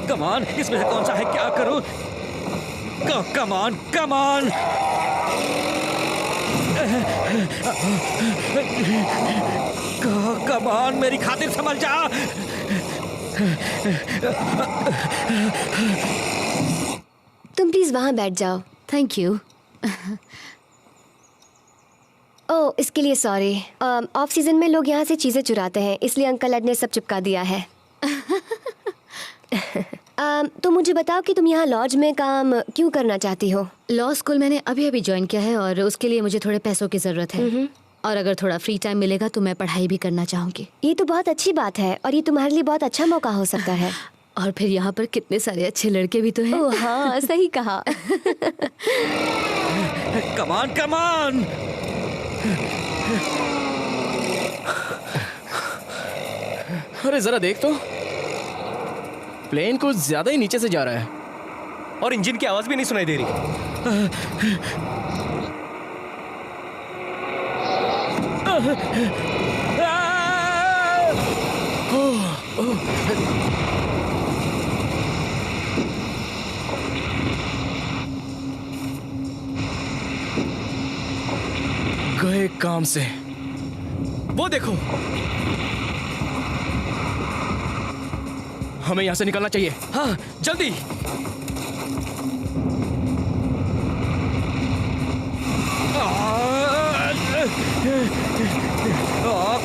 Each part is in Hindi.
कमान, इसमें से कौन सा है, क्या करूं? कमान कमान। कमान, मेरी खातिर संभल जा। तुम प्लीज वहां बैठ जाओ। Thank you. ओह, इसके लिए सॉरी। ऑफ सीजन में लोग यहाँ से चीजें चुराते हैं, इसलिए अंकल अड ने सब चिपका दिया है। तो मुझे बताओ कि तुम यहाँ लॉज में काम क्यों करना चाहती हो? लॉ स्कूल मैंने अभी अभी ज्वाइन किया है और उसके लिए मुझे थोड़े पैसों की जरूरत है। और अगर थोड़ा फ्री टाइम मिलेगा तो मैं पढ़ाई भी करना चाहूंगी। ये तो बहुत अच्छी बात है और ये तुम्हारे लिए बहुत अच्छा मौका हो सकता है। और फिर यहाँ पर कितने सारे अच्छे लड़के भी तो हैं। ओह हाँ, सही कहा। कमान कमान। अरे जरा देख तो, प्लेन कुछ ज्यादा ही नीचे से जा रहा है और इंजन की आवाज भी नहीं सुनाई दे रही। गए काम से। वो देखो, हमें यहां से निकलना चाहिए। हाँ, जल्दी।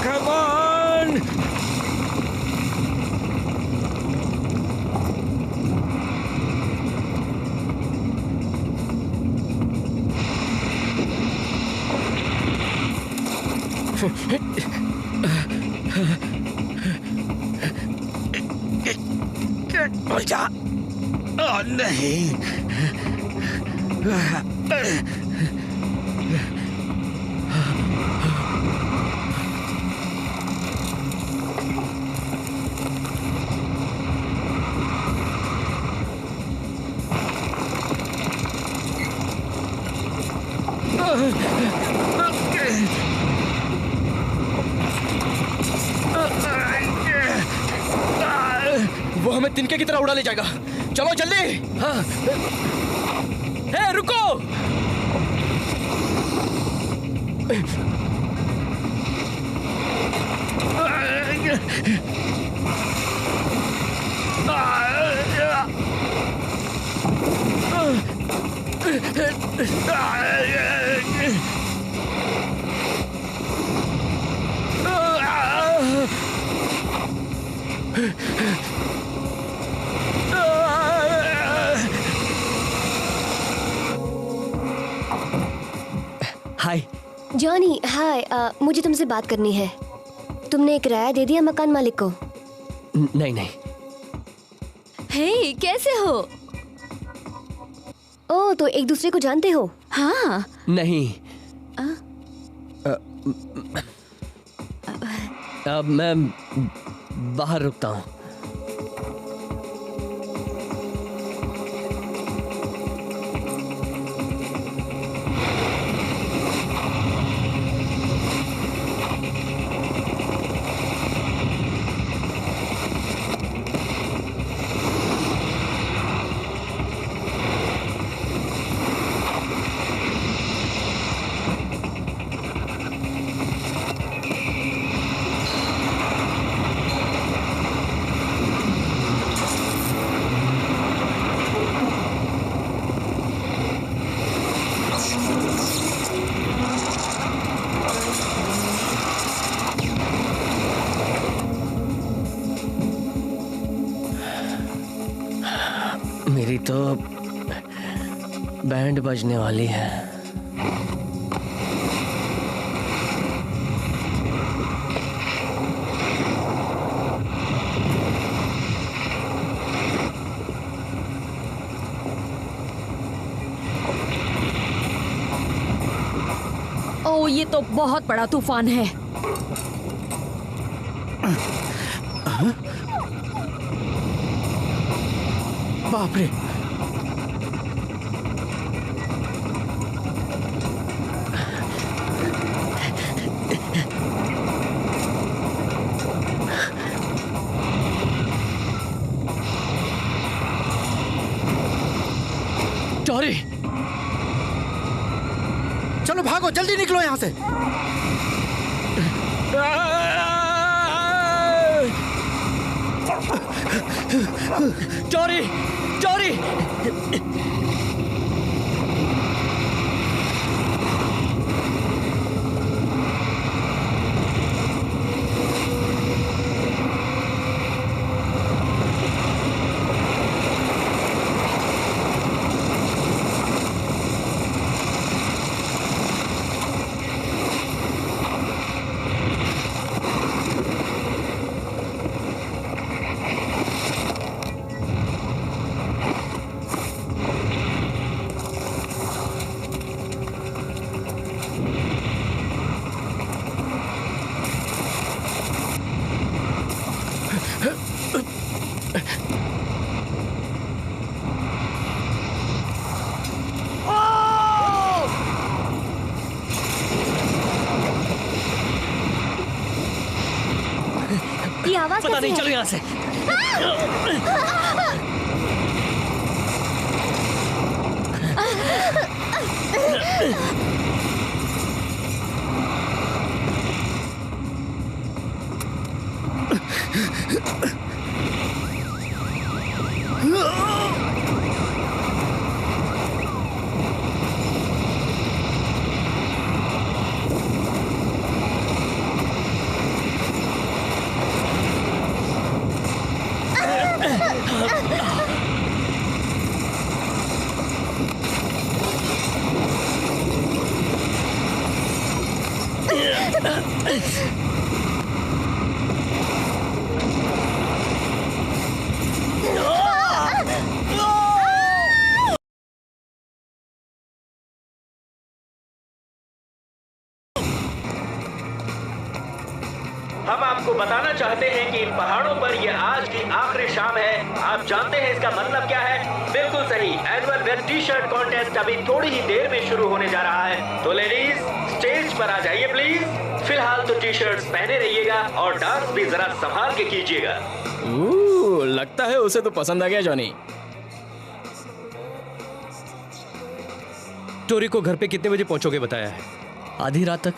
कमान। उलझा। नहीं। वो हमें तिनके की तरह उड़ा ले जाएगा। चलो जल्दी। हाँ। हे रुको। हाय जॉनी, हाय। मुझे तुमसे बात करनी है। तुमने किराया दे दिया मकान मालिक को? नहीं नहीं। हे, कैसे हो? ओह, तो एक दूसरे को जानते हो? हाँ। नहीं। अब मैं बाहर रुकता हूँ। मेरी तो बैंड बजने वाली है। ओह, ये तो बहुत बड़ा तूफान है। बाप रे। जल्दी निकलो यहाँ से। टोरी, टोरी! ये आवाज पता कैसी नहीं, है? चलो यहाँ से। हम आपको बताना चाहते हैं कि इन पहाड़ों पर ये आज की आखिरी शाम है। आप जानते हैं इसका मतलब क्या है? बिल्कुल सही, annual web T shirt contest अभी थोड़ी ही देर में शुरू होने जा रहा है। तो लेडीज, स्टेज पर आ जाइए प्लीज। फिलहाल तो टी शर्ट पहने रहिएगा और डांस भी जरा संभाल के कीजिएगा। लगता है उसे तो पसंद आ गया जॉनी। टोरी को घर पे कितने बजे पहुंचोगे बताया है? आधी रात तक।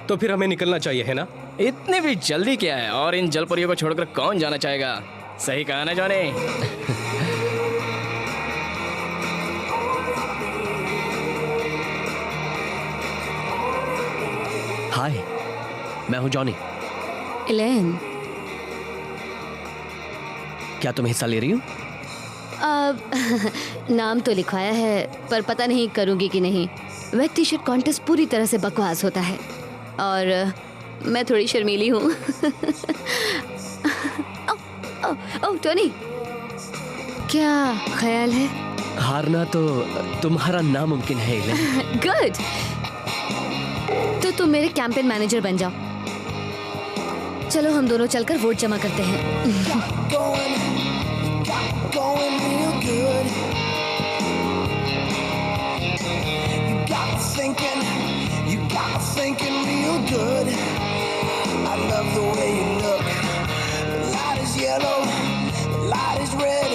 तो फिर हमें निकलना चाहिए, है ना? इतने भी जल्दी क्या है? और इन जलपरियों को छोड़कर कौन जाना चाहेगा? सही कहा ना जॉनी? हाय, मैं हूं जॉनी। एलेन, क्या तुम हिस्सा ले रही हो? अब नाम तो लिखवाया है पर पता नहीं करूंगी कि नहीं। वेट टी शर्ट कॉन्टेस्ट पूरी तरह से बकवास होता है और मैं थोड़ी शर्मीली हूँ। ओह टोनी, क्या ख्याल है? हारना तो तुम्हारा नामुमकिन है एलेन। गुड, तो तुम मेरे कैंपेन मैनेजर बन जाओ। चलो हम दोनों चलकर वोट जमा करते हैं। Thinking real good. I love the way you look. The light is yellow, the light is red.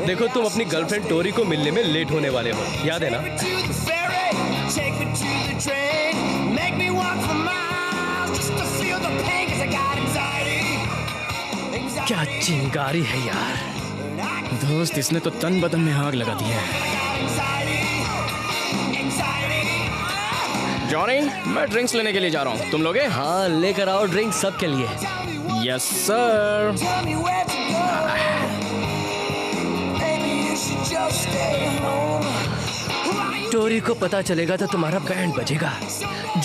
देखो, तुम अपनी गर्लफ्रेंड टोरी को मिलने में लेट होने वाले हो, याद है ना? Take me to the ferry, take me to the train, make me walk for miles just to feel the pain 'cause I got anxiety. क्या चिंगारी है यार। दोस्त, इसने तो तन बदन में आग लगा दी है। जॉनी, मैं ड्रिंक्स लेने के लिए जा रहा हूँ, तुम लोगे? हाँ, लेकर आओ ड्रिंक सबके लिए। Yes sir. Tell me where to go. Maybe you should just stay home. Tori को पता चलेगा तो तुम्हारा बैंड बजेगा।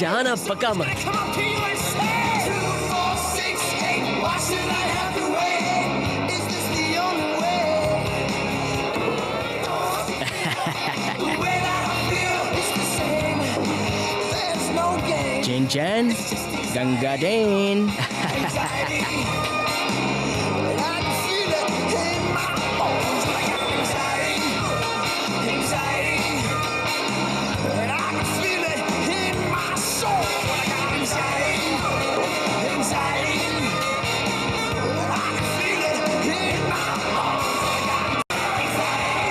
जाना पक्का मत। Come on, can you understand? 2, 4, 6, 8. Why should I have to wait? Is this the only way? The way that I feel is the same. There's no game. Chain chain, Ganga Jain. Anxiety. And I can feel it in my bones. I got anxiety. Anxiety. And I can feel it in my soul. I got anxiety. Anxiety. And I can feel it in my bones. I got anxiety.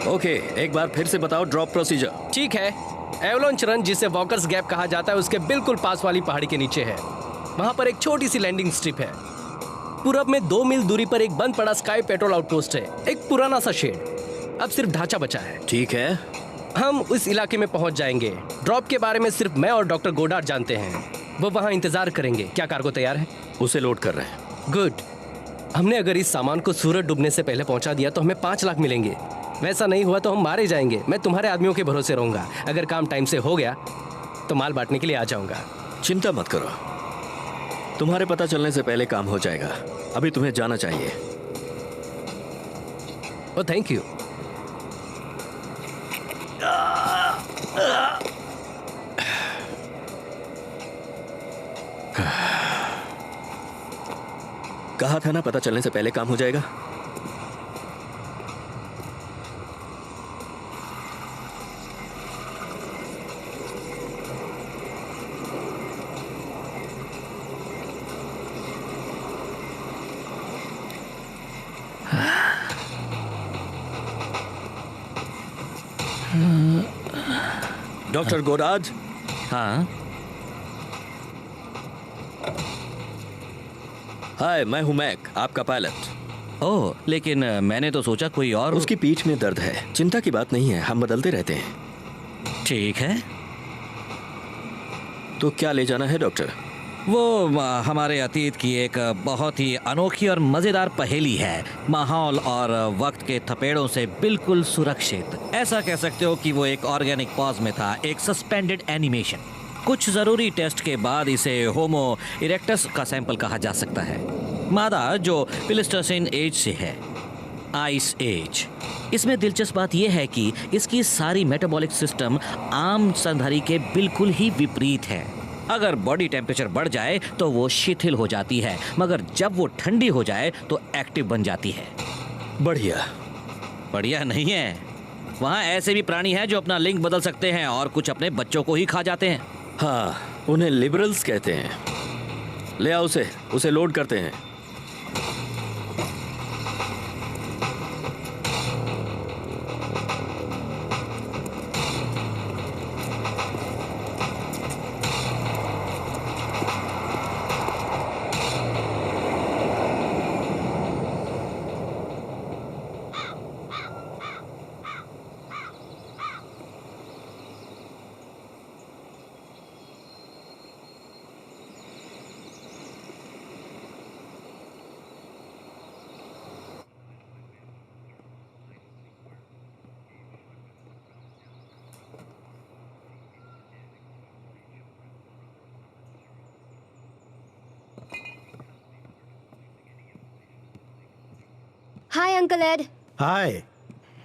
Okay, एक बार फिर से बताओ ड्रॉप प्रोसीजर। ठीक है, एवलांच रन जिसे वॉकर्स गैप कहा जाता है उसके बिल्कुल पास वाली पहाड़ी के नीचे है। वहां पर एक छोटी सी लैंडिंग स्ट्रिप है। पूरब में 2 मील दूरी पर एक बंद पड़ा स्काई पेट्रोल आउटपोस्ट है, एक पुराना सा शेड। अब सिर्फ ढांचा बचा है। ठीक है, हम उस इलाके में पहुंच जाएंगे। ड्रॉप के बारे में सिर्फ मैं और डॉक्टर गोडार्ड जानते हैं। वो वहां इंतजार करेंगे। क्या कार्गो तैयार है? उसे लोड कर रहे हैं। गुड। हमने अगर इस सामान को सूरज डूबने से पहले पहुंचा दिया तो हमें 5 लाख मिलेंगे। वैसा नहीं हुआ तो हम मारे जाएंगे। मैं तुम्हारे आदमियों के भरोसे रहूंगा। अगर काम टाइम से हो गया तो माल बांटने के लिए आ जाऊंगा। चिंता मत करो, तुम्हारे पता चलने से पहले काम हो जाएगा। अभी तुम्हें जाना चाहिए। ओ थैंक यू। कहा था ना, पता चलने से पहले काम हो जाएगा। Doctor Goddard. हाँ, हाय, मैं हूं मैक, आपका पायलट। ओह, लेकिन मैंने तो सोचा कोई और। उसकी पीठ में दर्द है। चिंता की बात नहीं है, हम बदलते रहते हैं। ठीक है, तो क्या ले जाना है डॉक्टर? वो हमारे अतीत की एक बहुत ही अनोखी और मजेदार पहेली है। माहौल और वक्त के थपेड़ों से बिल्कुल सुरक्षित। ऐसा कह सकते हो कि वो एक ऑर्गेनिक पॉज में था, एक सस्पेंडेड एनिमेशन। कुछ जरूरी टेस्ट के बाद इसे होमो इरेक्टस का सैंपल कहा जा सकता है। मादा जो प्लेस्टोसीन एज से है, आइस एज। इसमें दिलचस्प बात यह है कि इसकी सारी मेटाबॉलिक सिस्टम आम स्तनधारी के बिल्कुल ही विपरीत है। अगर बॉडी टेम्परेचर बढ़ जाए तो वो शिथिल हो जाती है, मगर जब वो ठंडी हो जाए तो एक्टिव बन जाती है। बढ़िया। बढ़िया नहीं है, वहाँ ऐसे भी प्राणी हैं जो अपना लिंग बदल सकते हैं और कुछ अपने बच्चों को ही खा जाते हैं। हाँ, उन्हें लिबरल्स कहते हैं। ले आओ उसे लोड करते हैं। Hi uncle Ed. Hi.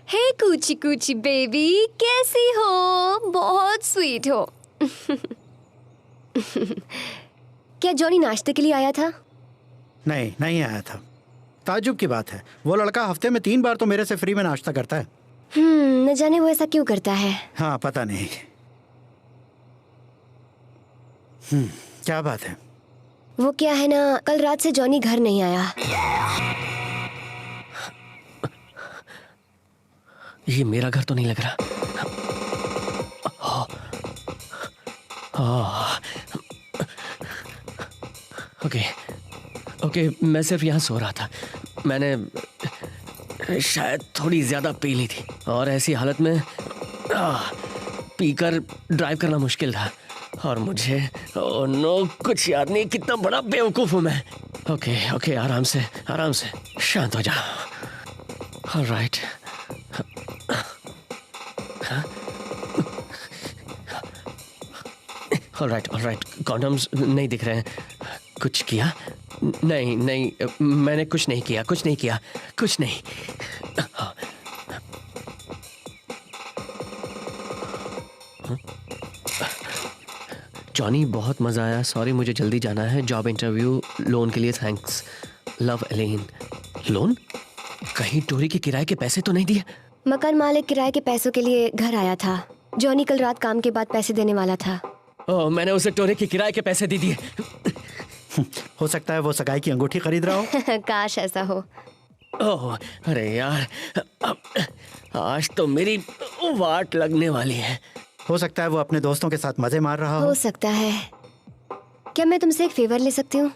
Hey coochie coochie baby, कैसी हो? बहुत स्वीट हो। क्या जॉनी नाश्ते के लिए आया था? नहीं, नहीं आया था। ताज्जुब की बात है, वो लड़का हफ्ते में 3 बार तो मेरे से फ्री में नाश्ता करता है। न जाने वो ऐसा क्यों करता है। हाँ, पता नहीं। क्या बात है? वो क्या है ना, कल रात से जॉनी घर नहीं आया। ये मेरा घर तो नहीं लग रहा। ओके, मैं सिर्फ यहाँ सो रहा था। मैंने शायद थोड़ी ज्यादा पी ली थी और ऐसी हालत में पीकर ड्राइव करना मुश्किल था और मुझे नो कुछ याद नहीं। कितना बड़ा बेवकूफ हूँ मैं। ओके, आराम से शांत हो जा। ऑलराइट। ऑलराइट, कॉन्डम्स नहीं दिख रहे हैं। कुछ किया? नहीं, मैंने कुछ नहीं किया। कुछ नहीं। जॉनी, बहुत मजा आया। सॉरी, मुझे जल्दी जाना है। जॉब इंटरव्यू, लोन के लिए थैंक्स। Love, Allen. लोन? कहीं टोरी के किराए के पैसे तो नहीं दिए? मकान मालिक किराए के पैसों के लिए घर आया था। जॉनी कल रात काम के बाद पैसे देने वाला था। मैंने उसे टोरे के किराए के पैसे दे दिए। हो सकता है वो सगाई की अंगूठी खरीद रहा हो। काश ऐसा हो। ओह, अरे यार, आज तो मेरी वाट लगने वाली है। हो सकता है वो अपने दोस्तों के साथ मजे मार रहा हो। हो सकता है। क्या मैं तुमसे एक फेवर ले सकती हूँ?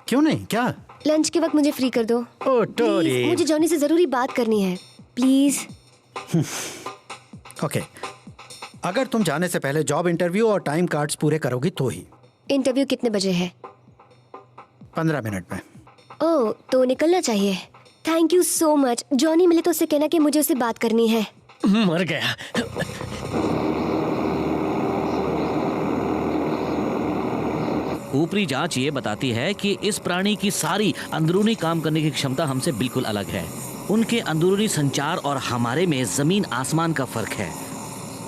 क्यों नहीं, क्या? लंच के वक्त मुझे फ्री कर दो। ओ टोरी। प्लीज, मुझे जॉनी से जरूरी बात करनी है, प्लीज। ओके, अगर तुम जाने से पहले जॉब इंटरव्यू और टाइम कार्ड्स पूरे करोगी तो ही। इंटरव्यू कितने बजे है? 15 मिनट में। ओह, तो निकलना चाहिए। Thank you so much. Johnny मिले तो उससे कहना कि मुझे उससे बात करनी है। मर गया। ऊपरी जांच ये बताती है कि इस प्राणी की सारी अंदरूनी काम करने की क्षमता हमसे बिल्कुल अलग है। उनके अंदरूनी संचार और हमारे में जमीन आसमान का फर्क है।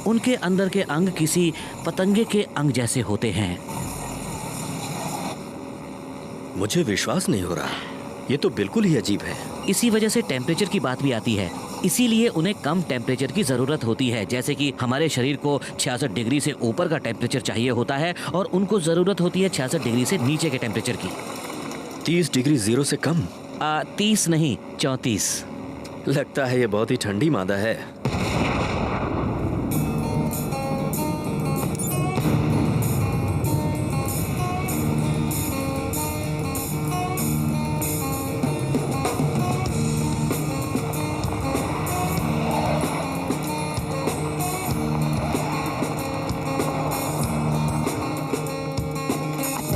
उनके अंदर के अंग किसी पतंगे के अंग जैसे होते हैं। मुझे विश्वास नहीं हो रहा, ये तो बिल्कुल ही अजीब है। इसी वजह से टेम्परेचर की बात भी आती है। इसीलिए उन्हें कम टेम्परेचर की जरूरत होती है, जैसे कि हमारे शरीर को 66 डिग्री से ऊपर का टेम्परेचर चाहिए होता है और उनको जरूरत होती है 66 डिग्री से नीचे के टेम्परेचर की। 30 डिग्री जीरो से कम? 30 नहीं, 34। लगता है ये बहुत ही ठंडी मादा है।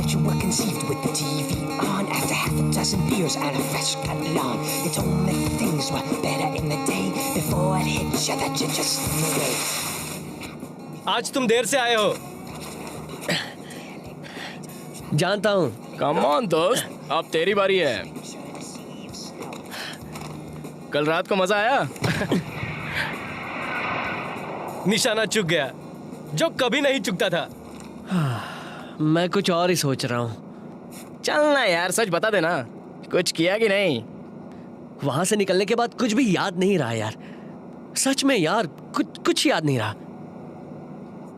You were conceived with the TV on after half a dozen beers and a fresh cut lawn. You told me things were better in the day before it hit you that you just knew it. आज तुम देर से आए हो, जानता हूँ। कम ऑन दोस्त, अब तेरी बारी है। कल रात को मजा आया? निशाना चुक गया, जो कभी नहीं चुकता था। मैं कुछ और ही सोच रहा हूँ। चलना यार, सच बता देना, कुछ किया कि नहीं? वहां से निकलने के बाद कुछ भी याद नहीं रहा यार। सच में यार, कुछ याद नहीं रहा।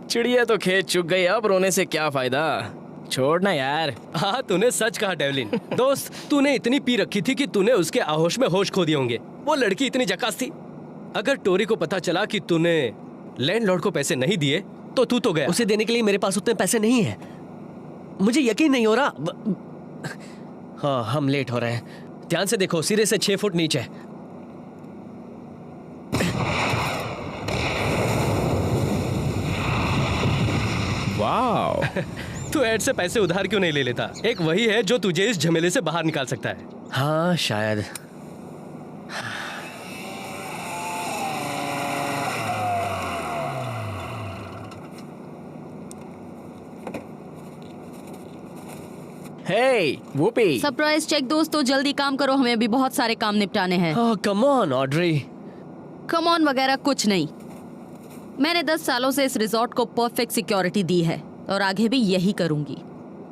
चिड़िया तो खेत चुक गई, अब रोने से क्या फायदा? छोड़ना यार। हाँ, तूने सच कहा डेवलिन। दोस्त, तूने इतनी पी रखी थी कि तूने उसके आहोश में होश खो दिए होंगे। वो लड़की इतनी जकास थी। अगर टोरी को पता चला कि तूने लैंडलॉर्ड को पैसे नहीं दिए तो तू तो गया। उसे देने के लिए मेरे पास उतने पैसे नहीं है। मुझे यकीन नहीं हो रहा। हाँ, हम लेट हो रहे हैं। ध्यान से देखो, सिरे से 6 फुट नीचे। वाओ। तू ऐड से पैसे उधार क्यों नहीं ले लेता? एक वही है जो तुझे इस झमेले से बाहर निकाल सकता है। हाँ, शायद। हे वूपी, सरप्राइज चेक दोस्तों, जल्दी काम करो, हमें अभी बहुत सारे काम निपटाने हैं। हाँ, come on Audrey. Come on वगैरह कुछ नहीं। मैंने 10 सालों से इस रिजॉर्ट को परफेक्ट सिक्योरिटी दी है और आगे भी यही करूंगी।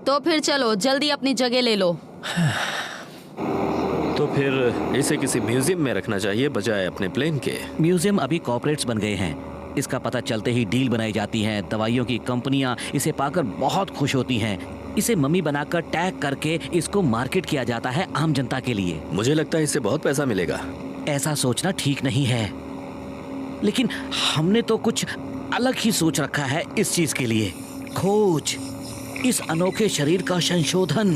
तो फिर चलो, जल्दी अपनी जगह ले लो। तो फिर इसे किसी म्यूजियम में रखना चाहिए बजाय अपने प्लेन के। म्यूजियम अभी कॉर्पोरेट्स बन गए हैं। इसका पता चलते ही डील बनाई जाती है। दवाइयों की कंपनियां इसे पाकर बहुत खुश होती हैं। इसे मम्मी बनाकर टैग करके इसको मार्केट किया जाता है आम जनता के लिए। मुझे लगता है इससे बहुत पैसा मिलेगा। ऐसा सोचना ठीक नहीं है, लेकिन हमने तो कुछ अलग ही सोच रखा है इस चीज के लिए। खोज, इस अनोखे शरीर का संशोधन।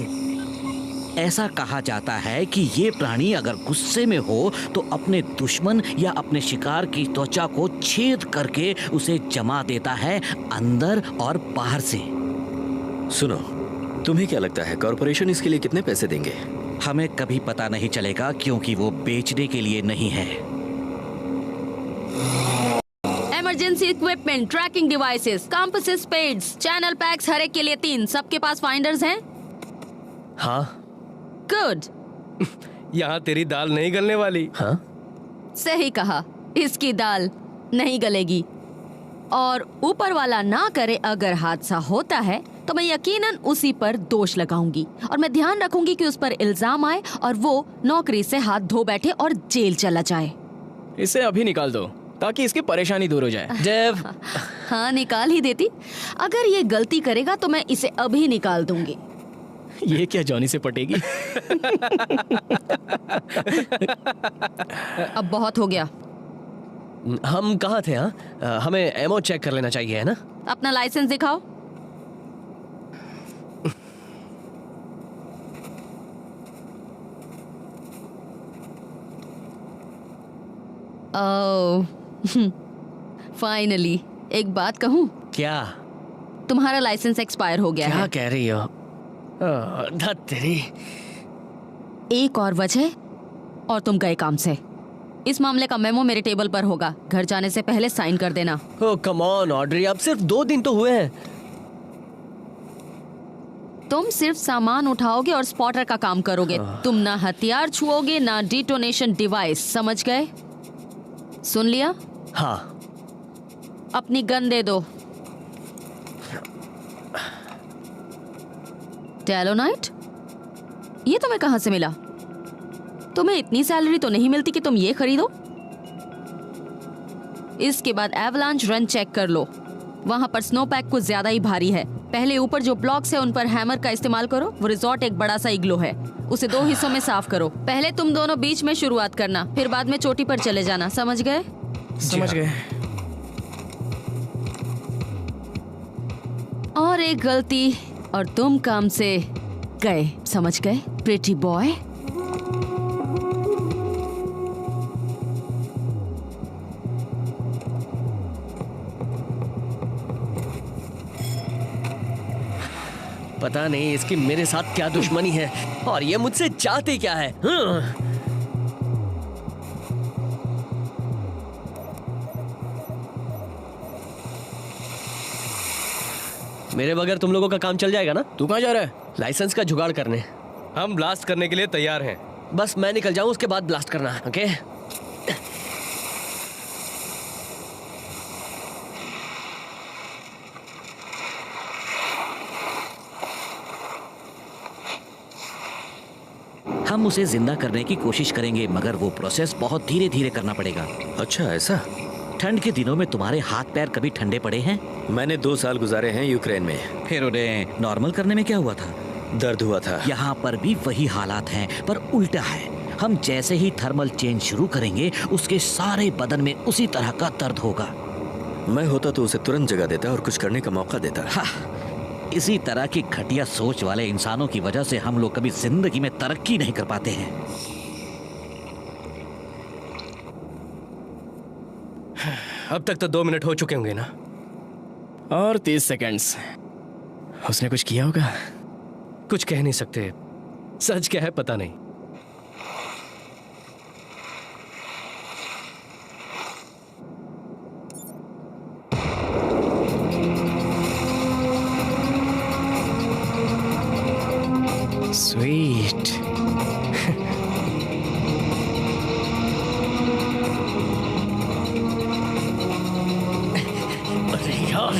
ऐसा कहा जाता है कि ये प्राणी अगर गुस्से में हो तो अपने दुश्मन या अपने शिकार की त्वचा को छेद करके उसे जमा देता है अंदर और बाहर से। सुनो, तुम्हें क्या लगता है कॉर्पोरेशन इसके लिए कितने पैसे देंगे? हमें कभी पता नहीं चलेगा, क्योंकि वो बेचने के लिए नहीं है। Emergency equipment, tracking devices, compasses, spades, channel packs, हर एक के लिए 3। सबके पास फाइंडर्स हैं? हाँ। गुड। यहाँ तेरी दाल नहीं गलने वाली। हाँ? सही कहा, इसकी दाल नहीं गलेगी। और ऊपर वाला ना करे, अगर हादसा होता है तो मैं यकीनन उसी पर दोष लगाऊंगी और मैं ध्यान रखूंगी कि उस पर इल्जाम आए और वो नौकरी से हाथ धो बैठे और जेल चला जाए। इसे अभी निकाल दो ताकि इसकी परेशानी दूर हो जाए। जेव। हाँ, निकाल ही देती। अगर ये गलती करेगा तो मैं इसे अभी निकाल दूंगी। ये क्या जॉनी से पटेगी? अब बहुत हो गया। हम कहाँ थे? हाँ, हमें एमओ चेक कर लेना चाहिए, है ना? अपना लाइसेंस दिखाओ। ओह, फाइनली। एक बात कहूँ, क्या? तुम्हारा लाइसेंस एक्सपायर हो गया क्या है। कह रही हो? धत तेरी। एक और वजह और तुम गए काम से। इस मामले का मेमो मेरे टेबल पर होगा। घर जाने से पहले साइन कर देना। ओह कम ऑन ऑड्री, अब सिर्फ 2 दिन तो हुए हैं। तुम सिर्फ सामान उठाओगे और स्पॉटर का काम करोगे। तुम ना हथियार छुओगे ना डिटोनेशन डिवाइस, समझ गए? सुन लिया? हाँ। अपनी गन दे दो। टेलोनाइट? ये तुम्हें कहां से मिला? तुम्हें इतनी सैलरी तो नहीं मिलती कि तुम ये खरीदो। इसके बाद एवलांच रन चेक कर लो। वहां पर स्नो पैक कुछ ज्यादा ही भारी है। पहले ऊपर जो ब्लॉक्स है उन पर हैमर का इस्तेमाल करो। वो रिजॉर्ट एक बड़ा सा इग्लो है, उसे 2 हिस्सों में साफ करो। पहले तुम दोनों बीच में शुरुआत करना, फिर बाद में चोटी पर चले जाना, समझ गए? समझ गए। और एक गलती और तुम काम से गए, समझ गए प्रिटी बॉय? पता नहीं इसकी मेरे साथ क्या दुश्मनी है और ये मुझसे चाहती क्या है। मेरे बगैर तुम लोगों का काम चल जाएगा ना? तू कहाँ जा रहा है? लाइसेंस का जुगाड़ करने। हम ब्लास्ट करने के लिए तैयार हैं। बस मैं निकल जाऊं, उसके बाद ब्लास्ट करना, ओके? हम उसे जिंदा करने की कोशिश करेंगे, मगर वो प्रोसेस बहुत धीरे धीरे करना पड़ेगा। अच्छा ऐसा? ठंड के दिनों में तुम्हारे हाथ पैर कभी ठंडे पड़े हैं? मैंने 2 साल गुजारे हैं यूक्रेन में। फिर उन्हें नॉर्मल करने में क्या हुआ था? दर्द हुआ था। यहाँ पर भी वही हालात हैं, पर उल्टा है। हम जैसे ही थर्मल चेंज शुरू करेंगे, उसके सारे बदन में उसी तरह का दर्द होगा। मैं होता तो उसे तुरंत जगा देता और कुछ करने का मौका देता। इसी तरह की घटिया सोच वाले इंसानों की वजह से हम लोग कभी जिंदगी में तरक्की नहीं कर पाते हैं। अब तक तो 2 मिनट हो चुके होंगे ना? और 30 सेकंड्स। उसने कुछ किया होगा। कुछ कह नहीं सकते। सच क्या है पता नहीं। स्वीट। अरे यार,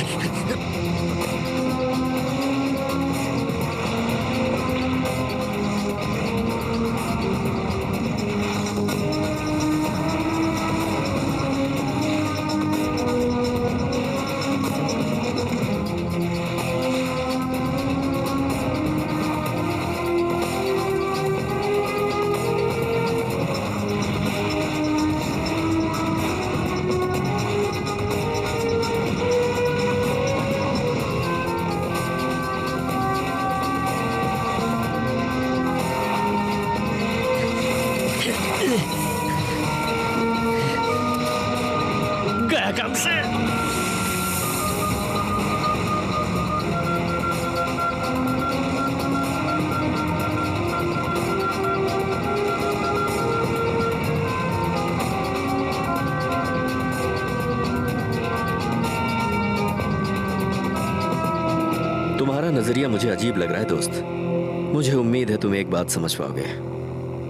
गया काम से। तुम्हारा नजरिया मुझे अजीब लग रहा है दोस्त। मुझे उम्मीद है तुम एक बात समझ पाओगे।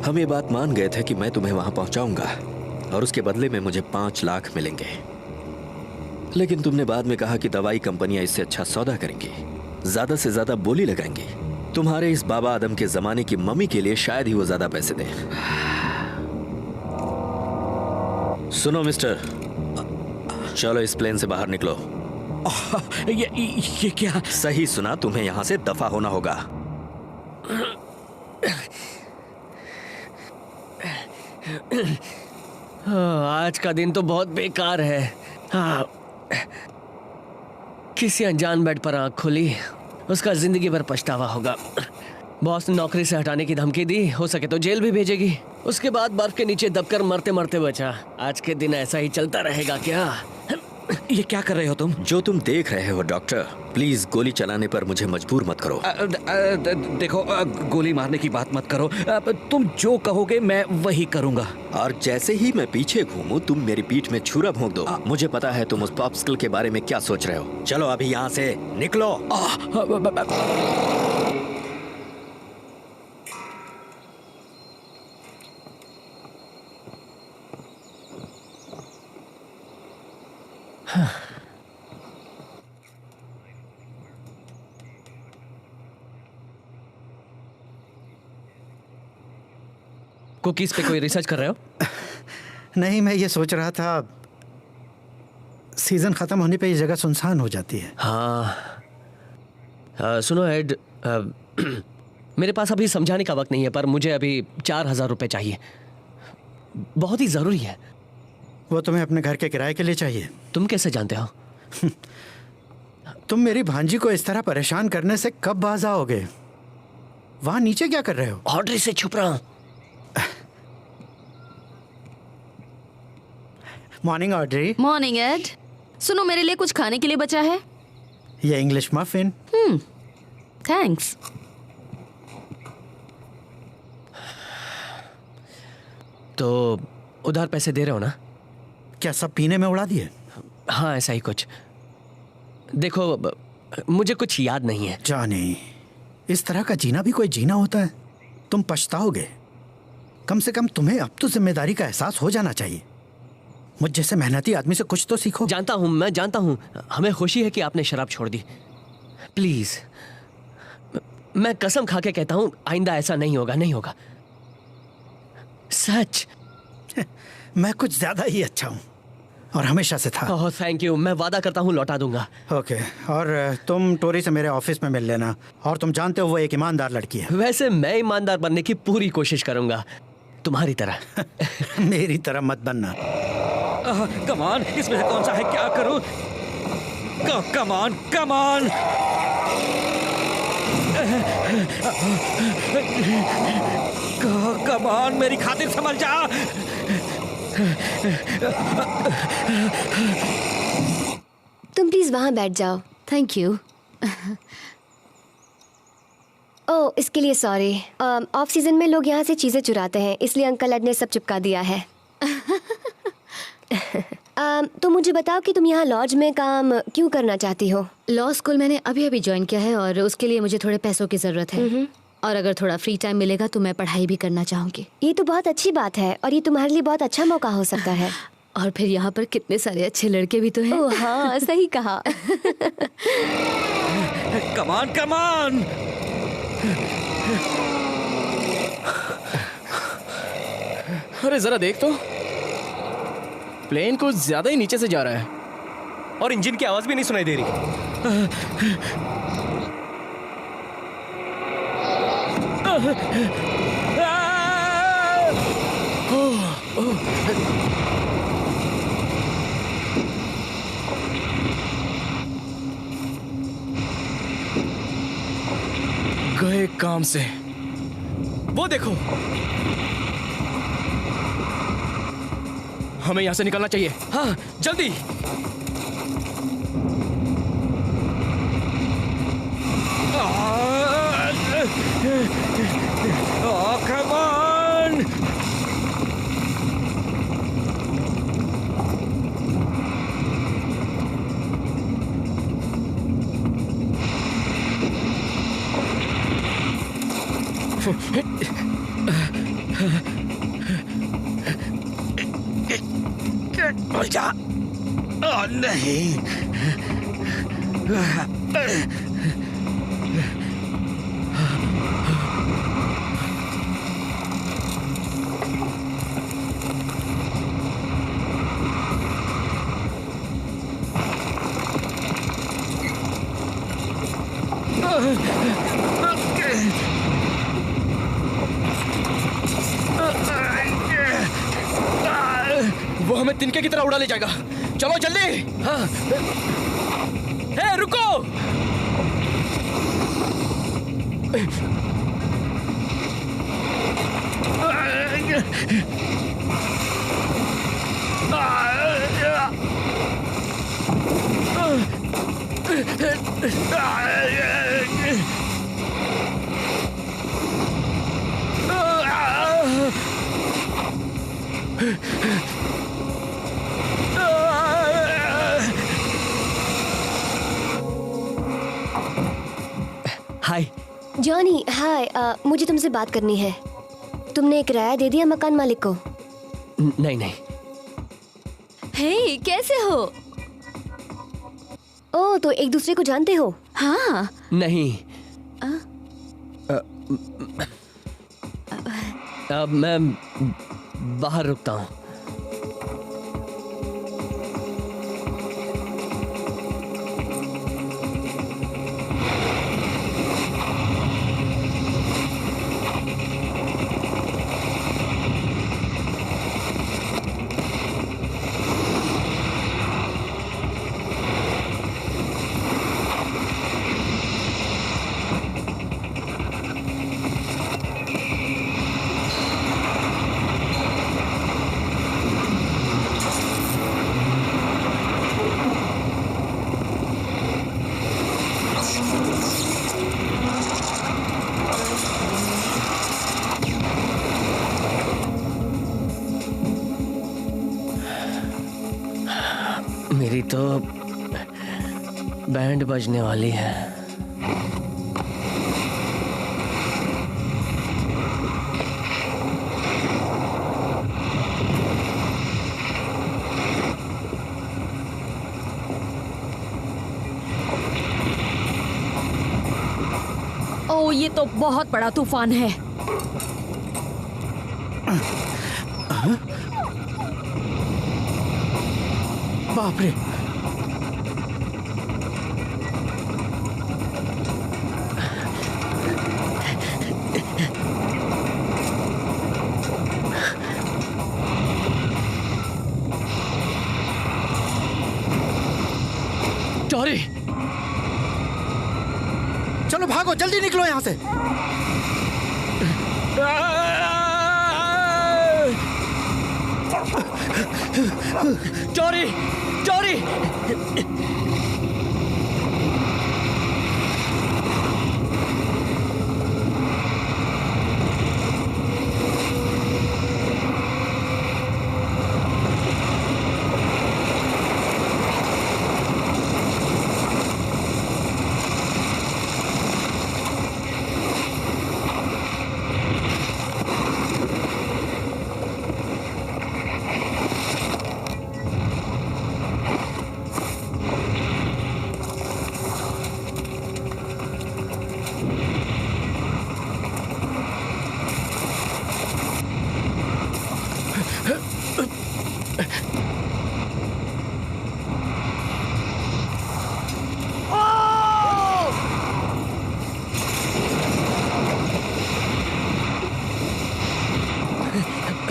हम ये बात मान गए थे कि मैं तुम्हें वहां पहुंचाऊंगा और उसके बदले में मुझे 5 लाख मिलेंगे। लेकिन तुमने बाद में कहा कि दवाई कंपनियां इससे अच्छा सौदा करेंगी, ज्यादा से ज्यादा बोली लगाएंगी। तुम्हारे इस बाबा आदम के जमाने की मम्मी के लिए शायद ही वो ज्यादा पैसे दें। सुनो मिस्टर, चलो इस प्लेन से बाहर निकलो। ये क्या? सही सुना, तुम्हें यहां से दफा होना होगा। आज का दिन तो बहुत बेकार है। हाँ, किसी अनजान बेड पर आंख खुली, उसका जिंदगी भर पछतावा होगा। बॉस ने नौकरी से हटाने की धमकी दी, हो सके तो जेल भी भेजेगी। उसके बाद बर्फ के नीचे दबकर मरते मरते बचा। आज के दिन ऐसा ही चलता रहेगा क्या? ये क्या कर रहे हो तुम? जो तुम देख रहे हो डॉक्टर, प्लीज गोली चलाने पर मुझे मजबूर मत करो। देखो, गोली मारने की बात मत करो। तुम जो कहोगे मैं वही करूंगा। और जैसे ही मैं पीछे घूमूं, तुम मेरी पीठ में छुरा भोंक दो। मुझे पता है तुम उस पॉप्सिकल के बारे में क्या सोच रहे हो। चलो अभी यहाँ से निकलो। कुकीज पे कोई रिसर्च कर रहे हो? नहीं, मैं ये सोच रहा था सीजन खत्म होने पे ये जगह सुनसान हो जाती है। हाँ, सुनो एड, मेरे पास अभी समझाने का वक्त नहीं है, पर मुझे अभी 4,000 रुपए चाहिए। बहुत ही जरूरी है। वो तुम्हें अपने घर के किराए के लिए चाहिए? तुम कैसे जानते हो? तुम मेरी भांजी को इस तरह परेशान करने से कब बाज आओगे? वहां नीचे क्या कर रहे हो? ऑड्री से छुप रहा हूं। Morning Audrey. Morning Ed. सुनो, मेरे लिए कुछ खाने के लिए बचा है? ये इंग्लिश मफिन। थैंक्स। तो उधार पैसे दे रहे हो ना? क्या सब पीने में उड़ा दिए? हाँ, ऐसा ही कुछ। देखो, मुझे कुछ याद नहीं है। जाने, इस तरह का जीना भी कोई जीना होता है? तुम पछताओगे। कम से कम तुम्हें अब तो जिम्मेदारी का एहसास हो जाना चाहिए। मुझ जैसे मेहनती आदमी से कुछ तो सीखो। जानता हूं, मैं जानता हूं। हमें खुशी है कि आपने शराब छोड़ दी। प्लीज, मैं कसम खा के कहता हूं, आइंदा ऐसा नहीं होगा, नहीं होगा। सच। मैं कुछ ज्यादा ही अच्छा हूं और हमेशा से था। ओह, थैंक यू। मैं वादा करता हूं लौटा दूंगा। ओके, और तुम टोरी से मेरे ऑफिस में मिल लेना। और तुम जानते हो वो एक ईमानदार लड़की है। वैसे मैं ईमानदार बनने की पूरी कोशिश करूंगा, तुम्हारी तरह। मेरी तरह मत बनना। कमान, इसमें से कौन सा है? क्या करूं? कमान, कमान। कमान, मेरी खातिर संभल जा। तुम प्लीज वहां बैठ जाओ। Thank you. ओह, इसके लिए सॉरी। ऑफ सीजन में लोग यहाँ से चीजें चुराते हैं, इसलिए अंकल एड ने सब चिपका दिया है। तो मुझे बताओ कि तुम यहाँ लॉज में काम क्यों करना चाहती हो? लॉ स्कूल मैंने अभी अभी ज्वाइन किया है और उसके लिए मुझे थोड़े पैसों की जरूरत है। और अगर थोड़ा फ्री टाइम मिलेगा तो मैं पढ़ाई भी करना चाहूंगी। ये तो बहुत अच्छी बात है और ये तुम्हारे लिए बहुत अच्छा मौका हो सकता है। और फिर यहाँ पर कितने सारे अच्छे लड़के भी तो हैं। ओह हाँ, सही कहा। कमान, कमान। अरे जरा देख तो, प्लेन कुछ ज्यादा ही नीचे से जा रहा है और इंजन की आवाज भी नहीं सुनाई दे रही। गए काम से। वो देखो, हमें यहाँ से निकलना चाहिए। हाँ, जल्दी। कमान। जा। नहीं। तिनके की तरह उड़ा ले जाएगा। चलो जल्दी। हाँ। हे रुको। हाय जॉनी, हाय। मुझे तुमसे बात करनी है। तुमने किराया दे दिया मकान मालिक को? नहीं नहीं। हे, कैसे हो? ओह, तो एक दूसरे को जानते हो? हाँ। नहीं। अब मैं बाहर रुकता हूँ। मेरी तो बैंड बजने वाली है। ओह, ये तो बहुत बड़ा तूफान है। बाप रे। जॉरी, चलो भागो, जल्दी निकलो यहाँ से। जॉरी, जॉरी।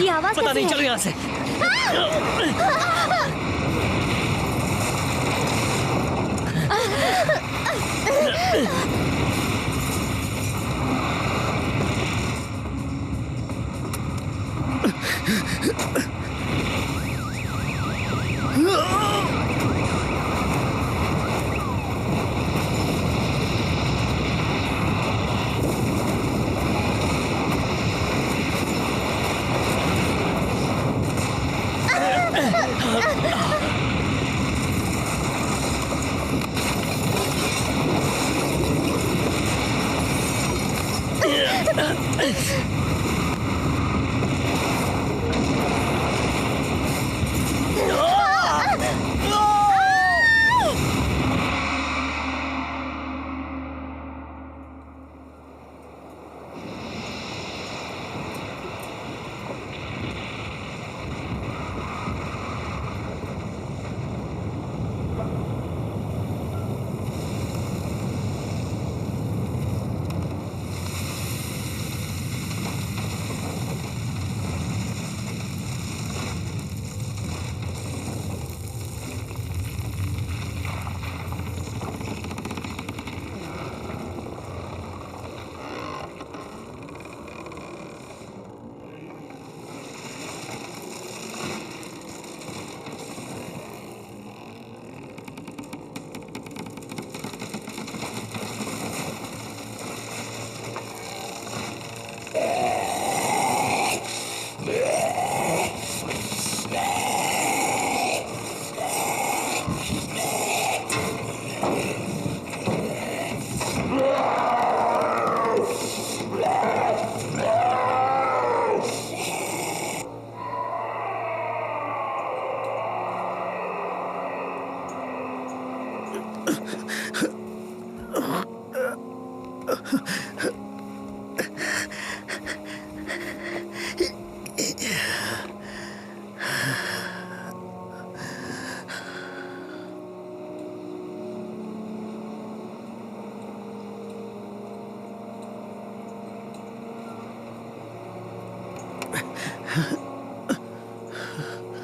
ये आवाज पता कैसी नहीं, है? चलो यहाँ से।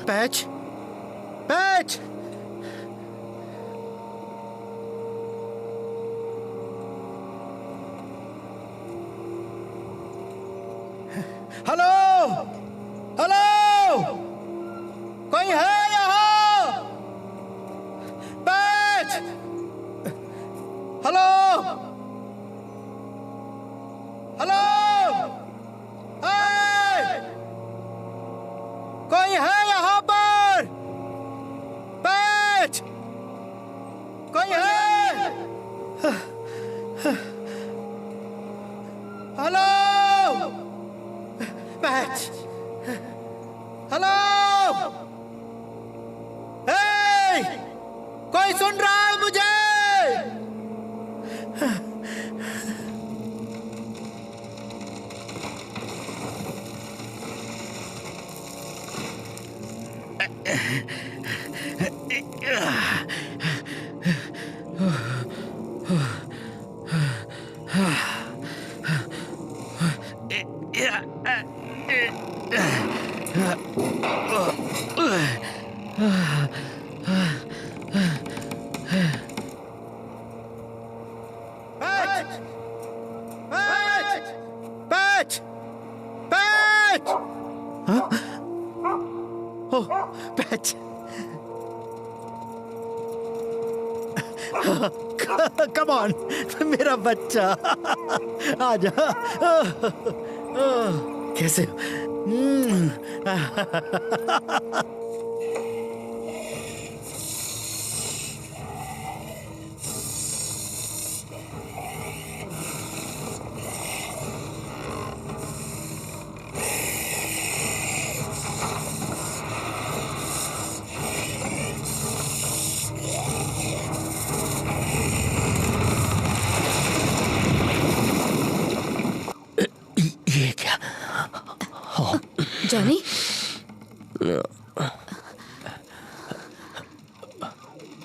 Patch, patch. हेलो, हेलो, कोई है यहाँ? पैच, हेलो, हेलो, हे! कोई है यहाँ पर? पैच, कोई है? हेलो, पैच, हेलो, हे! कोई सुन रहा है मुझे? पैच, पैच, हाँ? ओह, पैच, कम ऑन, मेरा बच्चा, आजा। कैसे हो? ये क्या? जॉनी,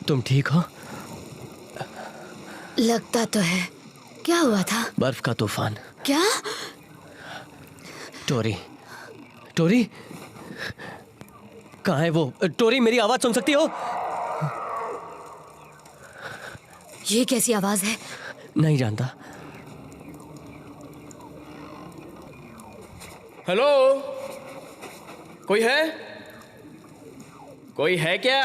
तुम ठीक हो? लगता तो है। क्या हुआ था? बर्फ का तूफान। क्या? टोरी, टोरी, कहाँ है वो? टोरी, मेरी आवाज सुन सकती हो? ये कैसी आवाज है? नहीं जानता। हेलो, कोई है? कोई है क्या?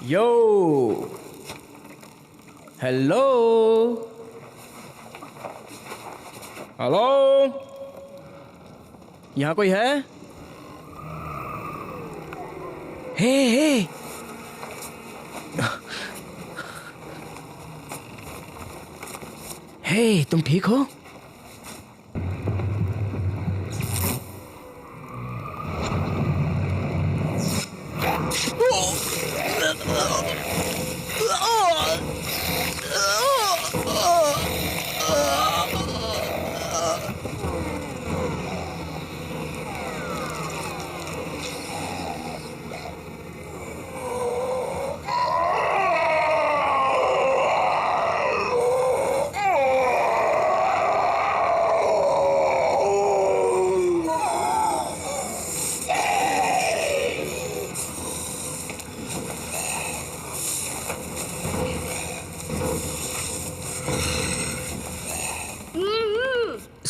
यो, हेलो, हेलो, यहाँ कोई है? हे, हे, तुम ठीक हो?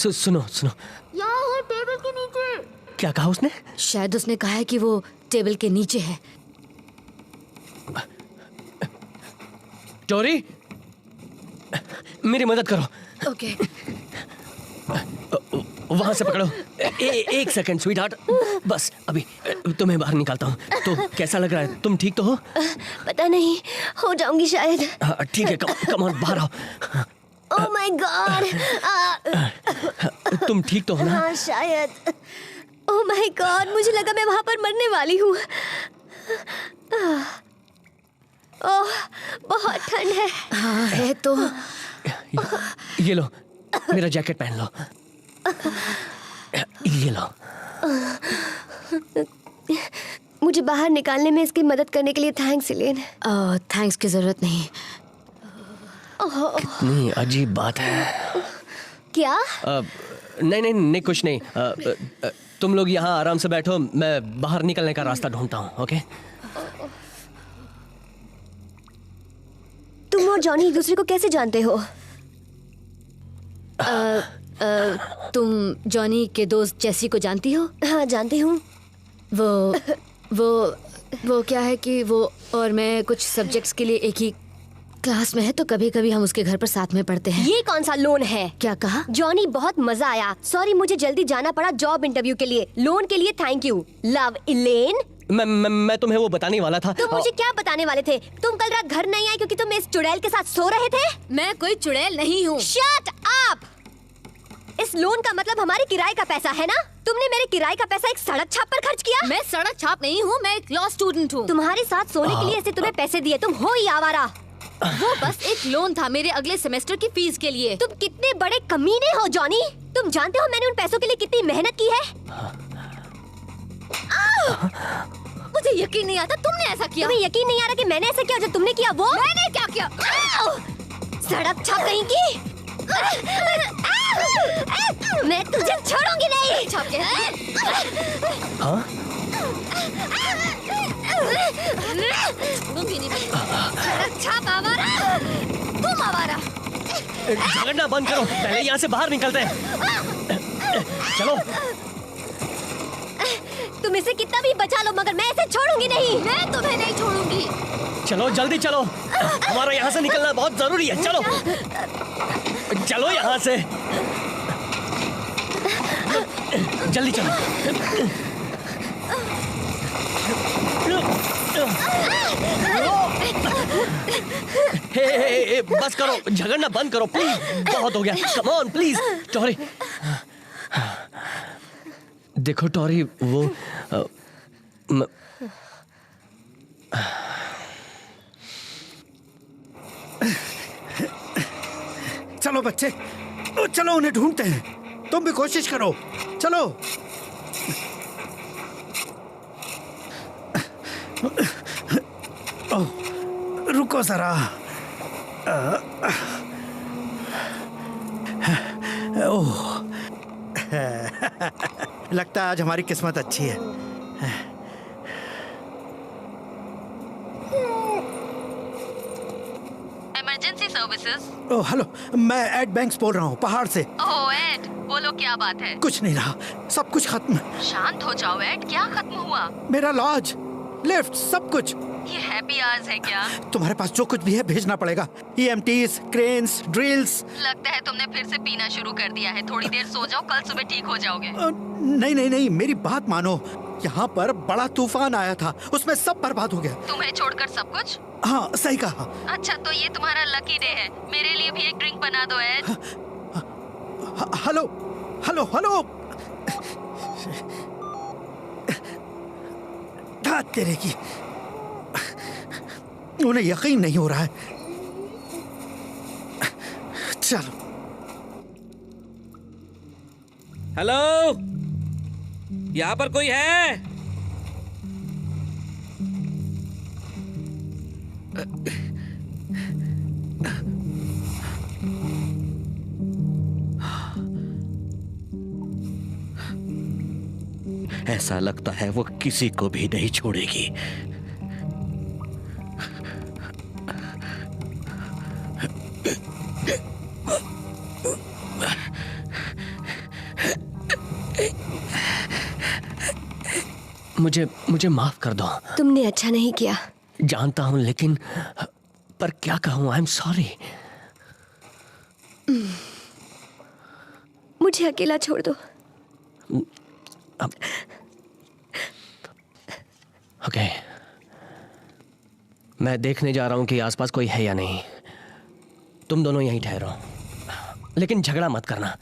सुनो सुनो, यहाँ है टेबल के नीचे। क्या कहा उसने? शायद उसने कहा है कि वो टेबल के नीचे है। टोरी, मेरी मदद करो। ओके। वहां से पकड़ो। एक सेकंड स्वीट हार्ट, बस अभी तुम्हें बाहर निकालता हूँ। तो कैसा लग रहा है? तुम ठीक तो हो? पता नहीं, हो जाऊंगी शायद। ठीक है, कम ऑन, बाहर आओ। ओह माय गॉड। तुम ठीक तो हो ना? हाँ शायद। ओह माय गॉड, मुझे लगा मैं वहां पर मरने वाली हूँ। ओह, बहुत ठंड है। हाँ है तो। ये लो, मेरा जैकेट पहन लो। ये लो। मुझे बाहर निकालने में इसकी मदद करने के लिए थैंक्स इलेन। थैंक्स की जरूरत नहीं। कितनी अजीब बात है। क्या? नहीं नहीं नहीं, कुछ नहीं। तुम लोग यहाँ आराम से बैठो, मैं बाहर निकलने का रास्ता ढूंढता हूँ। ओके? तुम और जॉनी एक दूसरे को कैसे जानते हो? तुम जॉनी के दोस्त जेसी को जानती हो? हाँ, जानती हूँ। वो क्या है कि वो और मैं कुछ सब्जेक्ट्स के लिए एक ही क्लास में है, तो कभी कभी हम उसके घर पर साथ में पढ़ते हैं। ये कौन सा लोन है? क्या कहा? जॉनी, बहुत मजा आया। सॉरी, मुझे जल्दी जाना पड़ा जॉब इंटरव्यू के लिए। लोन के लिए थैंक यू। लव, इलेन। मैं तुम्हें वो बताने वाला था। तुम मुझे क्या बताने वाले थे? तुम कल रात घर नहीं आए क्योंकि तुम इस चुड़ैल के साथ सो रहे थे? मैं कोई चुड़ैल नहीं हूँ। Shut up! इस लोन का मतलब हमारे किराए का पैसा है ना? तुमने मेरे किराए का पैसा एक सड़क छाप पर खर्च किया। मैं सड़क छाप नहीं हूँ, मैं एक लॉ स्टूडेंट हूँ। तुम्हारे साथ सोने के लिए ऐसे तुम्हें पैसे दिए, तुम हो ही आवारा। वो बस एक लोन था मेरे अगले सेमेस्टर की फीस के लिए। तुम कितने बड़े कमीने हो जॉनी। तुम जानते हो मैंने उन पैसों के लिए कितनी मेहनत की है? मुझे यकीन नहीं आता तुमने ऐसा किया। तुम्हें यकीन नहीं आ रहा कि मैंने ऐसा किया जो तुमने किया? वो मैंने क्या किया? सड़क छाप कहीं की। मैं तुझे छोड़ूंगी नहीं। छाप के? हाँ? तुम भी नहीं बनी। सड़क छाप आवारा, तुम आवारा। झगड़ना बंद करो, पहले यहाँ से बाहर निकलते हैं। चलो। तुम इसे कितना भी बचा लो, मगर मैं इसे छोड़ूंगी नहीं। मैं तुम्हें नहीं छोड़ूंगी। चलो जल्दी चलो, हमारा यहाँ से निकलना बहुत जरूरी है। चलो चलो यहाँ से, जल्दी चलो। हे, बस करो, झगड़ना बंद करो प्लीज। बहुत हो गया, कम ऑन प्लीज। टॉरी, देखो टॉरी, वो चलो बच्चे, चलो उन्हें ढूंढते हैं। तुम भी कोशिश करो, चलो। ओह, रुको जरा। ओह, लगता है आज हमारी किस्मत अच्छी है। Emergency services. ओह हेलो, मैं एड बैंक्स बोल रहा हूँ, पहाड़ से। ओह एड, बोलो क्या बात है? कुछ नहीं रहा, सब कुछ खत्म। शांत हो जाओ एड, क्या खत्म हुआ? मेरा लॉज, लिफ्ट, सब कुछ। ये हैप्पी आवर्स है क्या? तुम्हारे पास जो कुछ भी है भेजना पड़ेगा। EMTs, cranes, drills. लगता है तुमने फिर से पीना शुरू कर दिया है। थोड़ी देर सो जाओ, कल सुबह ठीक हो जाओगे। नहीं नहीं नहीं, मेरी बात मानो। यहाँ पर बड़ा तूफान आया था, उसमें सब बर्बाद हो गया। तुम्हें छोड़कर सब कुछ? हाँ, सही कहा। अच्छा, तो ये तुम्हारा लकी डे है। मेरे लिए भी एक ड्रिंक बना दो एड। हेलो हेलो हेलो, धात तेरे की, उन्हें यकीन नहीं हो रहा है। चलो। हेलो, यहाँ पर कोई है? ऐसा लगता है वो किसी को भी नहीं छोड़ेगी। मुझे माफ कर दो। तुमने अच्छा नहीं किया। जानता हूँ, लेकिन पर क्या कहूँ, आई एम सॉरी। मुझे अकेला छोड़ दो। ओके, मैं देखने जा रहा हूँ कि आसपास कोई है या नहीं। तुम दोनों यहीं ठहरो, लेकिन झगड़ा मत करना।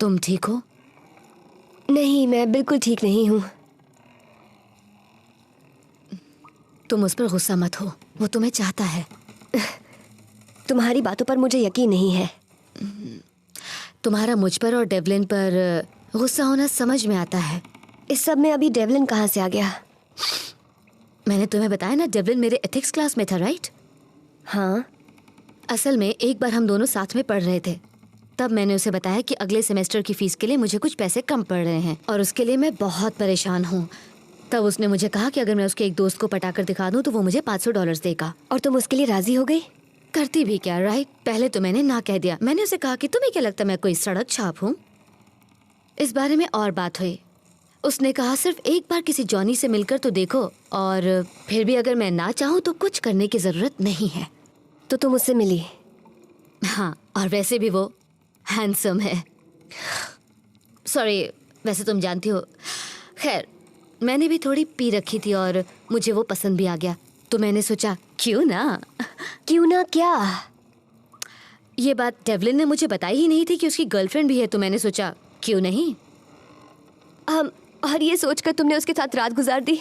तुम ठीक हो? नहीं, मैं बिल्कुल ठीक नहीं हूँ। तुम उस पर गुस्सा मत हो, वो तुम्हें चाहता है। तुम्हारी बातों पर मुझे यकीन नहीं है। तुम्हारा मुझ पर और डेवलिन पर गुस्सा होना समझ में आता है। इस सब में अभी डेवलिन कहाँ से आ गया? मैंने तुम्हें बताया ना, डेवलिन मेरे एथिक्स क्लास में था, राइट? हाँ। असल में एक बार हम दोनों साथ में पढ़ रहे थे, तब मैंने उसे बताया कि अगले सेमेस्टर की फीस के लिए मुझे कुछ पैसे कम पड़ रहे हैं और उसके लिए मैं बहुत परेशान हूँ। तब उसने मुझे कहा कि अगर मैं उसके एक दोस्त को पटाकर दिखा दूँ तो वो मुझे $500 देगा। और तुम उसके लिए राजी हो गई? करती भी क्या, राइट? पहले तो मैंने ना कह दिया। मैंने उसे कहा कि तुम्हें क्या लगता मैं कोई सड़क छाप हूँ? इस बारे में और बात हुई। उसने कहा सिर्फ एक बार किसी जॉनी से मिलकर तो देखो, और फिर भी अगर मैं ना चाहूँ तो कुछ करने की ज़रूरत नहीं है। तो तुम उससे मिली? हाँ, और वैसे भी वो हैंडसम है। सॉरी, वैसे तुम जानती हो। खैर, मैंने भी थोड़ी पी रखी थी और मुझे वो पसंद भी आ गया, तो मैंने सोचा क्यों ना। क्यों ना क्या? ये बात डेवलिन ने मुझे बताई ही नहीं थी कि उसकी गर्लफ्रेंड भी है, तो मैंने सोचा क्यों नहीं। और ये सोचकर तुमने उसके साथ रात गुजार दी?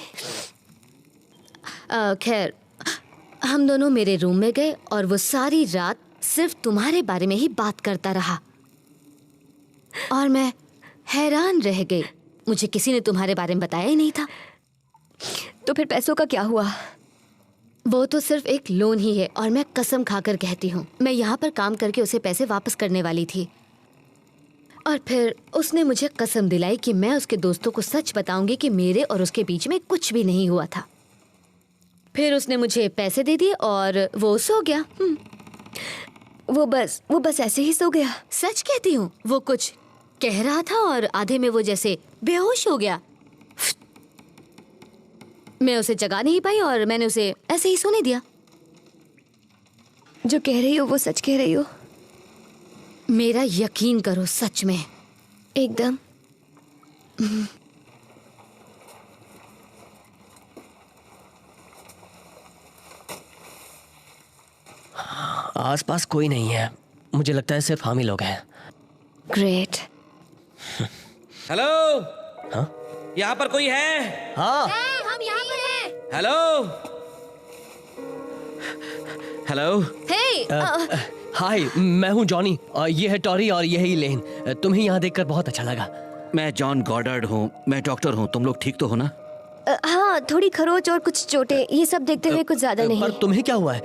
खैर, हम दोनों मेरे रूम में गए और वो सारी रात सिर्फ तुम्हारे बारे में ही बात करता रहा और मैं हैरान रह गई। मुझे किसी ने तुम्हारे बारे में बताया ही नहीं था। तो फिर पैसों का क्या हुआ? वो तो सिर्फ एक लोन ही है और मैं कसम खाकर कहती हूँ, मैं यहाँ पर काम करके उसे पैसे वापस करने वाली थी। और फिर उसने मुझे कसम दिलाई कि मैं उसके दोस्तों को सच बताऊंगी कि मेरे और उसके बीच में कुछ भी नहीं हुआ था। फिर उसने मुझे पैसे दे दिए और वो सो गया। वो बस ऐसे ही सो गया? सच कहती हूँ, वो कुछ कह रहा था और आधे में वो जैसे बेहोश हो गया। मैं उसे जगा नहीं पाई और मैंने उसे ऐसे ही सोने दिया। जो कह रही हो वो सच कह रही हो? मेरा यकीन करो, सच में, एकदम। आसपास कोई नहीं है, मुझे लगता है सिर्फ हम ही लोग हैं। ग्रेट। हेलो, हाँ? यहाँ पर कोई है? हाँ, हम यहाँ पर हैं। Hello, hello. हे, हाय, मैं हूँ जॉनी। ये है टॉरी और ये है इलेन। तुम्हें यहाँ देखकर बहुत अच्छा लगा। मैं जॉन गॉडर्ड हूँ, मैं डॉक्टर हूँ। तुम लोग ठीक तो हो ना? हाँ, थोड़ी खरोच और कुछ चोटें, ये सब देखते हुए कुछ ज्यादा नहीं। पर तुम्हें क्या हुआ है?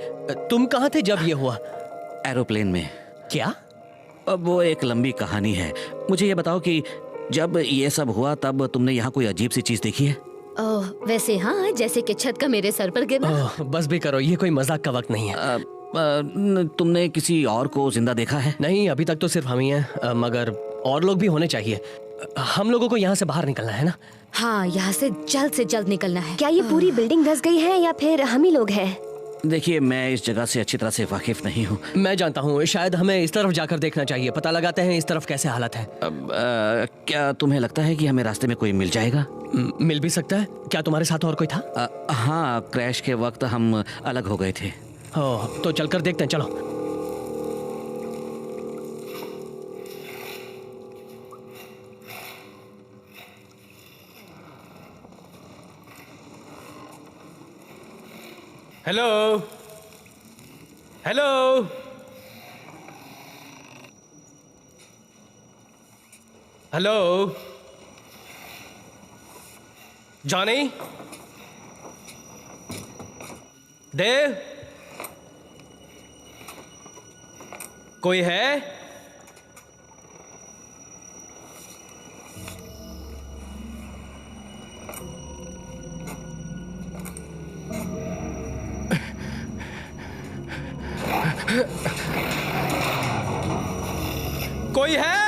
तुम कहाँ थे जब ये हुआ? एरोप्लेन में। क्या? अब वो एक लंबी कहानी है। मुझे ये बताओ कि जब ये सब हुआ तब तुमने यहाँ कोई अजीब सी चीज देखी है? ओह, वैसे हाँ, जैसे कि छत का मेरे सर पर गिरना। ओह, बस भी करो, ये कोई मजाक का वक्त नहीं है। तुमने किसी और को जिंदा देखा है? नहीं, अभी तक तो सिर्फ हम ही हैं, मगर और लोग भी होने चाहिए। हम लोगों को यहाँ से बाहर निकलना है ना? हाँ, यहाँ से जल्द निकलना है। क्या ये पूरी बिल्डिंग धस गई है या फिर हम ही लोग हैं? देखिए, मैं इस जगह से अच्छी तरह से वाकिफ नहीं हूँ। मैं जानता हूँ, शायद हमें इस तरफ जाकर देखना चाहिए। पता लगाते हैं इस तरफ कैसे हालत है। क्या तुम्हें लगता है कि हमें रास्ते में कोई मिल जाएगा? मिल भी सकता है। क्या तुम्हारे साथ और कोई था? हाँ, क्रैश के वक्त हम अलग हो गए थे। ओह, तो चलकर देखते हैं, चलो। हेलो, हेलो, हेलो, जॉनी, देव, कोई है? कोई है?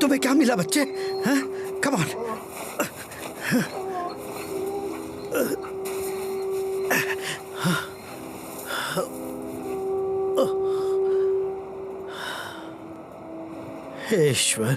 तुम्हें क्या मिला बच्चे? Come on. हे ईश्वर,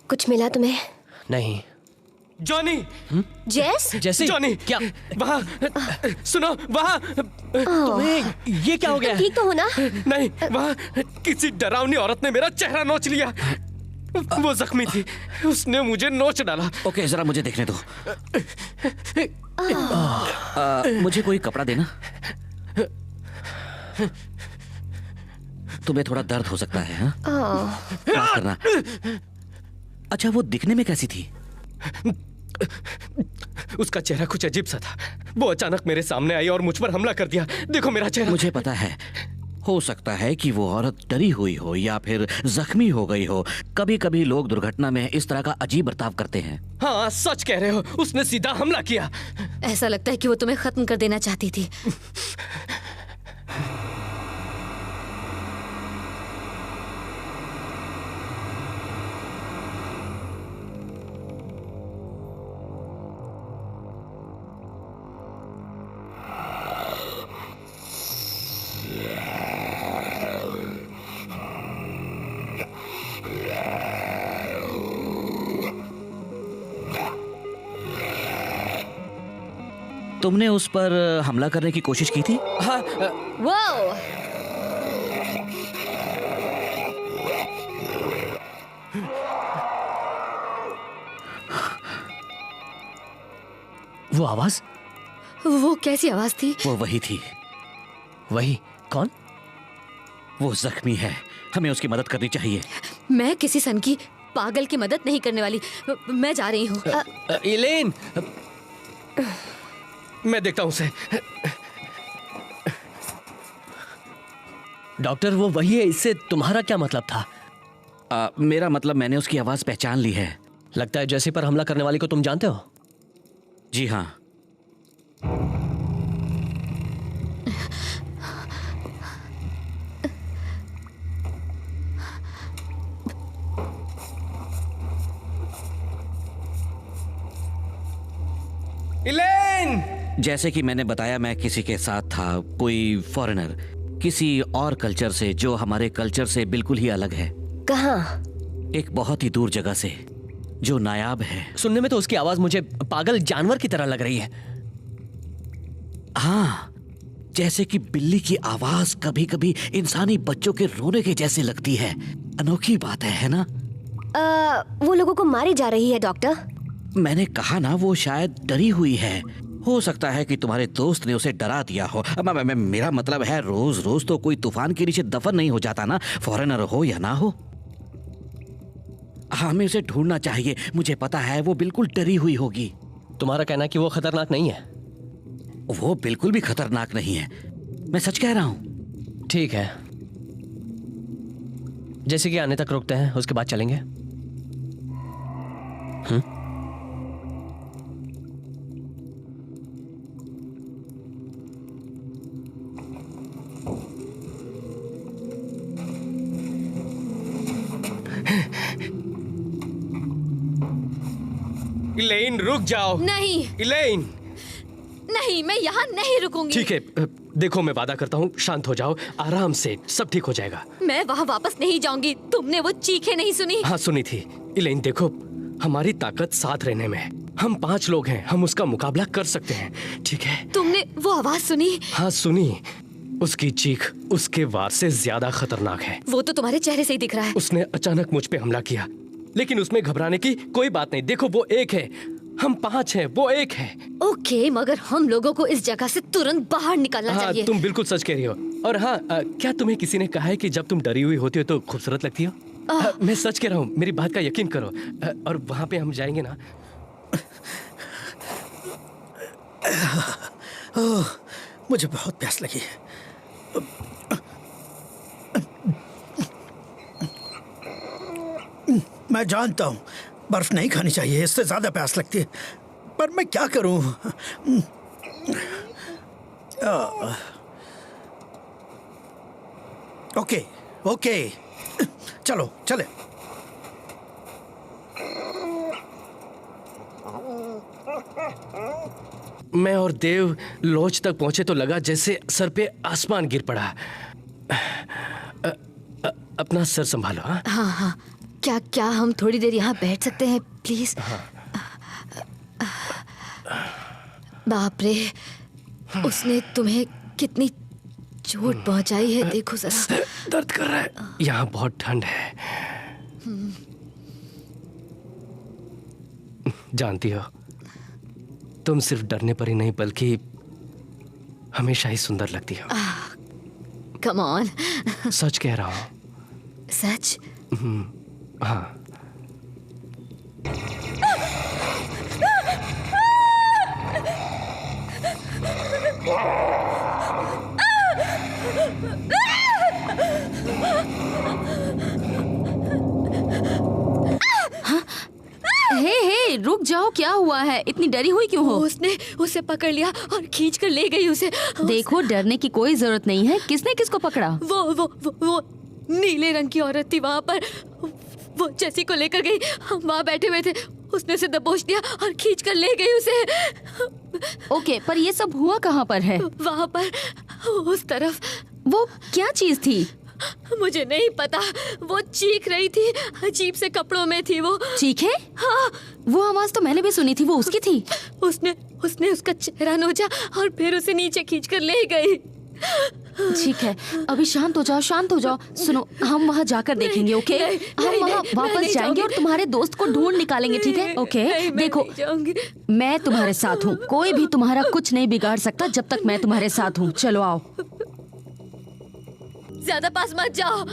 कुछ मिला तुम्हें? नहीं। जॉनी! जेस? जैसे जॉनी! क्या? वहाँ सुनो, वहाँ तुम्हें ये क्या हो गया? ठीक तो हो ना? नहीं, वहाँ किसी डरावनी औरत ने मेरा चेहरा नोच लिया। वो जख्मी थी, उसने मुझे नोच डाला। ओके, जरा मुझे देखने दो। मुझे कोई कपड़ा देना। तुम्हें थोड़ा दर्द हो सकता है, हाँ? माफ करना। अच्छा, वो दिखने में कैसी थी? उसका चेहरा कुछ अजीब सा था। वो अचानक मेरे सामने आई और मुझ पर हमला कर दिया। देखो मेरा चेहरा। मुझे पता है, हो सकता है कि वो औरत डरी हुई हो या फिर जख्मी हो गई हो। कभी कभी लोग दुर्घटना में इस तरह का अजीब बर्ताव करते हैं। हाँ, सच कह रहे हो। उसने सीधा हमला किया। ऐसा लगता है कि वो तुम्हें खत्म कर देना चाहती थी। तुमने उस पर हमला करने की कोशिश की थी? हाँ। वाओ! वो आवाज? वो कैसी आवाज थी? वो वही थी। वही? कौन? वो जख्मी है, हमें उसकी मदद करनी चाहिए। मैं किसी सन की पागल की मदद नहीं करने वाली। मैं जा रही हूँ। इलेन, मैं देखता हूँ उसे। डॉक्टर, वो वही है। इससे तुम्हारा क्या मतलब था? मेरा मतलब, मैंने उसकी आवाज पहचान ली है। लगता है जैसी पर हमला करने वाली को तुम जानते हो। जी हाँ। इलेन! जैसे कि मैंने बताया, मैं किसी के साथ था, कोई फॉरेनर, किसी और कल्चर से जो हमारे कल्चर से बिल्कुल ही अलग है। कहाँ? एक बहुत ही दूर जगह से जो नायाब है। सुनने में तो उसकी आवाज मुझे पागल जानवर की तरह लग रही है। हाँ, जैसे कि बिल्ली की आवाज कभी कभी इंसानी बच्चों के रोने के जैसे लगती है। अनोखी बात है ना? वो लोगों को मारी जा रही है डॉक्टर। मैंने कहा ना, वो शायद डरी हुई है। हो सकता है कि तुम्हारे दोस्त ने उसे डरा दिया हो। मेरा मतलब है, रोज रोज तो कोई तूफान के नीचे दफन नहीं हो जाता ना, फॉरेनर हो या ना हो। हमें उसे ढूंढना चाहिए। मुझे पता है वो बिल्कुल डरी हुई होगी। तुम्हारा कहना है कि वो खतरनाक नहीं है? वो बिल्कुल भी खतरनाक नहीं है, मैं सच कह रहा हूं। ठीक है, जैसे कि आने तक रुकते हैं, उसके बाद चलेंगे। इलेन, रुक जाओ। नहीं इलेन, नहीं, मैं यहाँ नहीं रुकूंगी। ठीक है, देखो मैं वादा करता हूँ, शांत हो जाओ, आराम से, सब ठीक हो जाएगा। मैं वहाँ वापस नहीं जाऊंगी। तुमने वो चीखें नहीं सुनी? हाँ सुनी थी। इलेन देखो, हमारी ताकत साथ रहने में है। हम 5 लोग हैं, हम उसका मुकाबला कर सकते हैं, ठीक है? तुमने वो आवाज सुनी? हाँ सुनी। उसकी चीख उसके वार से ज्यादा खतरनाक है। वो तो तुम्हारे चेहरे से ही दिख रहा है। उसने अचानक मुझ पे हमला किया, लेकिन उसमें घबराने की कोई बात नहीं। देखो वो एक है, हम 5 हैं, वो एक है। ओके, मगर हम लोगों को इस जगह से तुरंत बाहर निकलना हाँ चाहिए। तुम बिल्कुल सच कह रही हो। और हाँ, क्या तुम्हें किसी ने कहा है कि जब तुम डरी हुई होती हो तो खूबसूरत लगती हो? मैं सच कह रहा हूँ, मेरी बात का यकीन करो। और वहाँ पे हम जाएंगे ना। ओह, मुझे बहुत प्यास लगी है। मैं जानता हूँ बर्फ नहीं खानी चाहिए, इससे ज्यादा प्यास लगती है, पर मैं क्या करूँ? ओके ओके, चलो चले। मैं और देव लॉज तक पहुंचे तो लगा जैसे सर पे आसमान गिर पड़ा। अपना सर संभालो। हाँ हाँ हाँ, क्या क्या हम थोड़ी देर यहाँ बैठ सकते हैं प्लीज? बाप रे, उसने तुम्हें कितनी चोट पहुंचाई है, देखो जरा। दर्द कर रहा है। यहाँ बहुत ठंड है। जानती हो, तुम सिर्फ डरने पर ही नहीं बल्कि हमेशा ही सुंदर लगती हो। Come on. सच कह रहा हूँ। सच? हाँ। हे, रुक जाओ, क्या हुआ है? इतनी डरी हुई क्यों हो? उसने उसे पकड़ लिया और खींच कर ले गई उसे। देखो, डरने की कोई जरूरत नहीं है। किसने किसको पकड़ा? वो नीले रंग की औरत थी वहाँ पर। वो जेसी को लेकर गई, हम वहाँ बैठे हुए थे, उसने उसे दबोच दिया और खींच कर ले गई उसे। ओके, पर ये सब हुआ कहाँ पर है? वहाँ पर, उस तरफ। वो क्या चीज थी? मुझे नहीं पता, वो चीख रही थी, अजीब से कपड़ों में थी वो। चीखे? हाँ, वो आवाज तो मैंने भी सुनी थी, वो उसकी थी। उसने उसका चेहरा नोचा और फिर उसे नीचे खींच कर ले गई। ठीक है, अभी शांत हो जाओ, शांत हो जाओ। सुनो, हम वहाँ जाकर देखेंगे, ओके? हम वहाँ वापस जाएंगे और तुम्हारे दोस्त को ढूंढ निकालेंगे, ठीक है? ओके, देखो, मैं तुम्हारे साथ हूँ। कोई भी तुम्हारा कुछ नहीं बिगाड़ सकता जब तक मैं तुम्हारे साथ हूँ। चलो आओ। ज्यादा पास मत जाओ।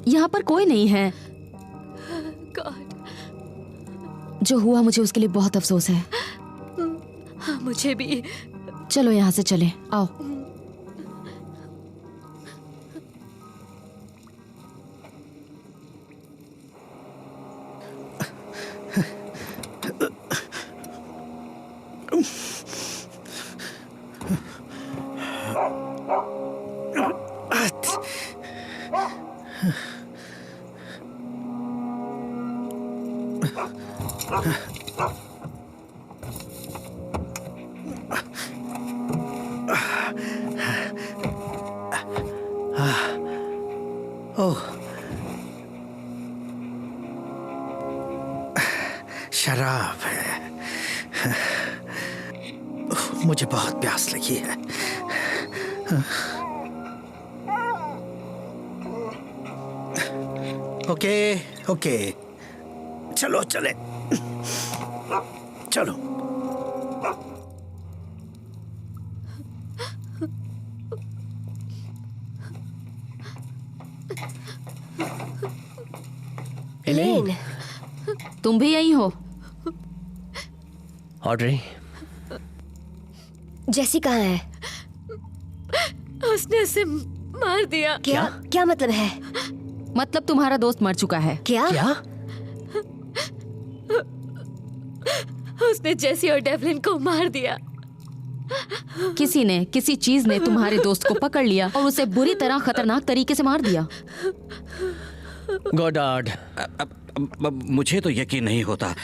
यहाँ पर कोई नहीं है। गॉड, जो हुआ मुझे उसके लिए बहुत अफसोस है। हाँ, मुझे भी। चलो यहाँ से चले, आओ। ओह, शराब है। मुझे बहुत प्यास लगी है। ओके ओके, चलो चले, चलो। एलेन, तुम भी यही हो? ऑड्री, जेसी कहाँ है? उसने उसे मार दिया। क्या क्या मतलब है? मतलब तुम्हारा दोस्त मर चुका है। क्या? क्या? उसने जेसी और डेवलिन को मार दिया। किसी ने, किसी चीज ने तुम्हारे दोस्त को पकड़ लिया और उसे बुरी तरह खतरनाक तरीके से मार दिया। गॉडार्ड, मुझे तो यकीन नहीं होता।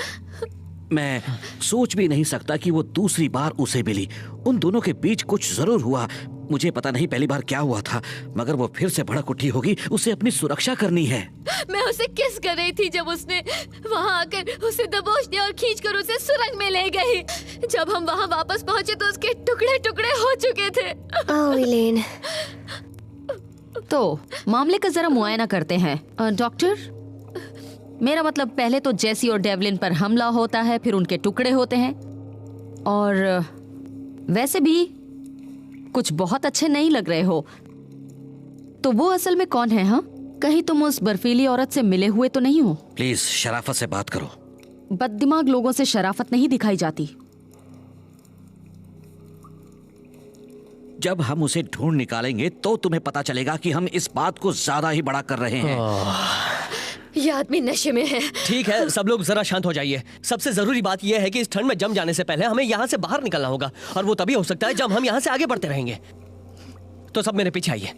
मैं सोच भी नहीं सकता कि वो दूसरी बार उसे मिली। उन दोनों के बीच कुछ जरूर हुआ। मुझे पता नहीं पहली बार क्या हुआ था, मगर वो फिर से भड़क उठी होगी। उसे अपनी सुरक्षा करनी है। मैं उसे किस कर रही थी जब उसने वहाँ आकर उसे दबोच दिया और खींचकर उसे सुरंग में ले गई। जब हम वहाँ वापस पहुँचे तो उसके टुकड़े टुकड़े हो चुके थे। ओह इलेन, तो मामले का जरा मुआयना करते हैं। डॉक्टर, मेरा मतलब पहले तो जेसी और डेवलिन पर हमला होता है, फिर उनके टुकड़े होते हैं, और वैसे भी कुछ बहुत अच्छे नहीं लग रहे हो। तो वो असल में कौन है? हाँ, कहीं तुम उस बर्फीली औरत से मिले हुए तो नहीं हो? प्लीज शराफत से बात करो। बददिमाग लोगों से शराफत नहीं दिखाई जाती। जब हम उसे ढूंढ निकालेंगे तो तुम्हें पता चलेगा कि हम इस बात को ज्यादा ही बड़ा कर रहे हैं। ये आदमी नशे में है। ठीक है, सब लोग जरा शांत हो जाइए। सबसे जरूरी बात यह है कि इस ठंड में जम जाने से पहले हमें यहाँ से बाहर निकलना होगा, और वो तभी हो सकता है जब हम यहाँ से आगे बढ़ते रहेंगे। तो सब मेरे पीछे आइए।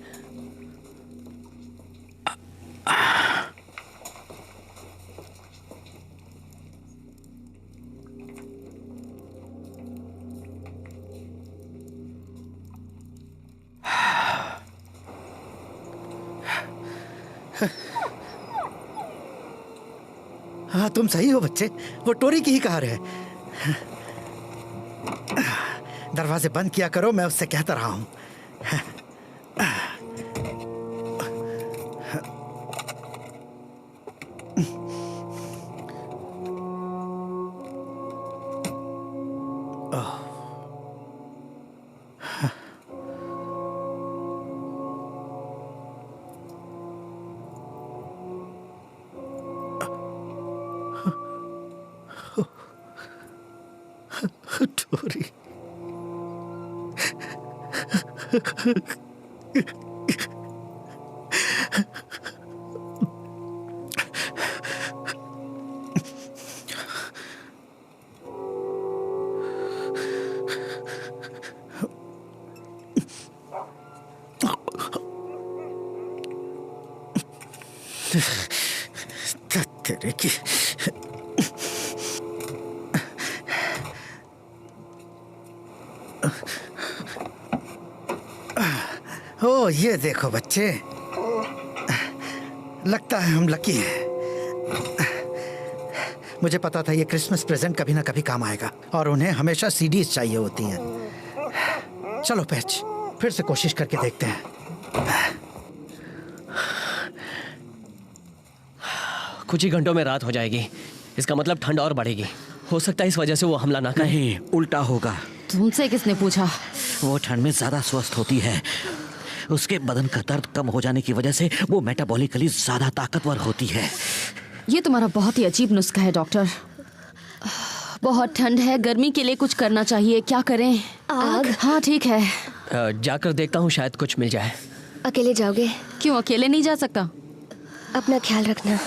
हाँ, तुम सही हो बच्चे, वो टोरी की ही कार है। दरवाजे बंद किया करो, मैं उससे कहता रहा हूं। टोरी, तेरे की ओ, ये देखो बच्चे, लगता है हम लकी हैं। मुझे पता था ये क्रिसमस प्रेजेंट कभी ना कभी काम आएगा, और उन्हें हमेशा सीडीज चाहिए होती हैं। चलो पैच, फिर से कोशिश करके देखते हैं। कुछ ही घंटों में रात हो जाएगी। इसका मतलब ठंड और बढ़ेगी। हो सकता है इस वजह से वो हमला ना करे। नहीं, उल्टा होगा। तुमसे किसने पूछा? वो ठंड में ज्यादा स्वस्थ होती है। उसके बदन का दर्द कम हो जाने की वजह से वो मेटाबॉलिकली ज्यादा ताकतवर होती है। ये तुम्हारा बहुत ही अजीब नुस्खा है डॉक्टर। बहुत ठंड है, गर्मी के लिए कुछ करना चाहिए। क्या करें? आग? हाँ ठीक है। जाकर देखता हूँ, शायद कुछ मिल जाए। अकेले जाओगे? क्यों अकेले नहीं जा सकता? अपना ख्याल रखना।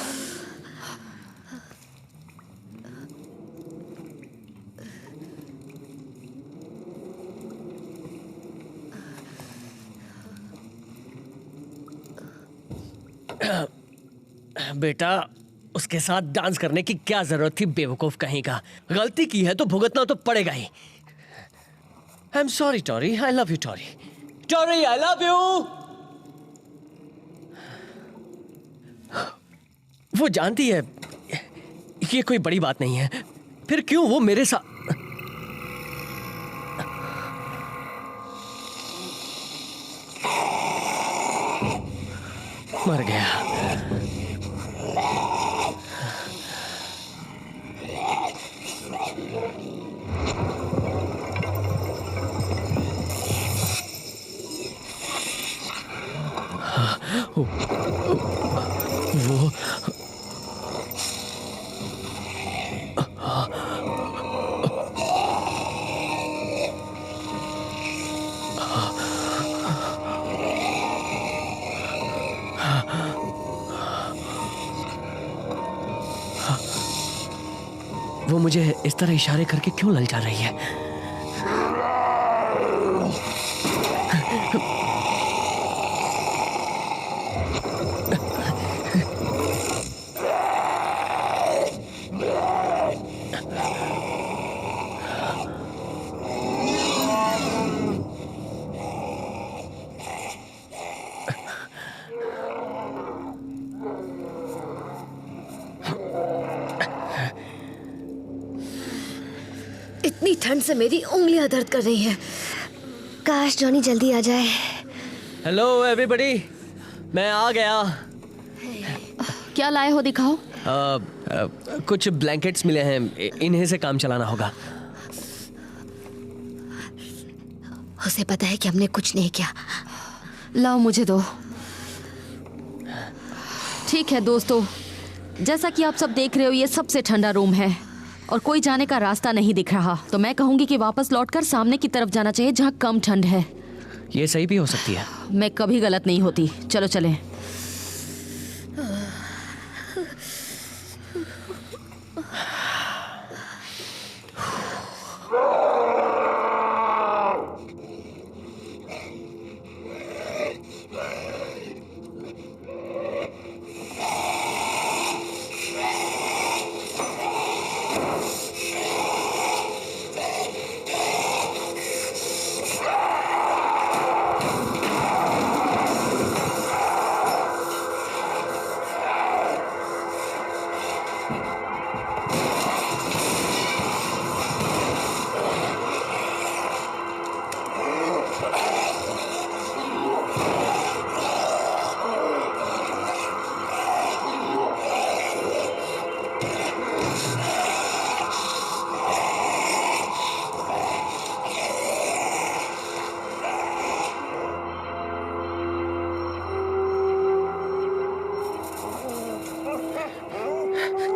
बेटा, उसके साथ डांस करने की क्या जरूरत थी, बेवकूफ कहीं का। गलती की है तो भुगतना तो पड़ेगा ही। I am sorry Tory, I love you Tory. Tory, I love you. वो जानती है ये कोई बड़ी बात नहीं है, फिर क्यों वो मेरे साथ। मर गया। वो वो मुझे इस तरह इशारे करके क्यों ललचा रही है? इतनी ठंड से मेरी उंगलियां दर्द कर रही हैं। काश जॉनी जल्दी आ जाए। हेलो एवरीबॉडी, मैं आ गया। क्या लाए हो दिखाओ। कुछ ब्लैंकेट्स मिले हैं, इन्हीं से काम चलाना होगा। उसे पता है कि हमने कुछ नहीं किया। लाओ मुझे दो। ठीक है दोस्तों, जैसा कि आप सब देख रहे हो ये सबसे ठंडा रूम है और कोई जाने का रास्ता नहीं दिख रहा, तो मैं कहूंगी कि वापस लौटकर सामने की तरफ जाना चाहिए जहाँ कम ठंड है। ये सही भी हो सकती है। मैं कभी गलत नहीं होती। चलो चलें।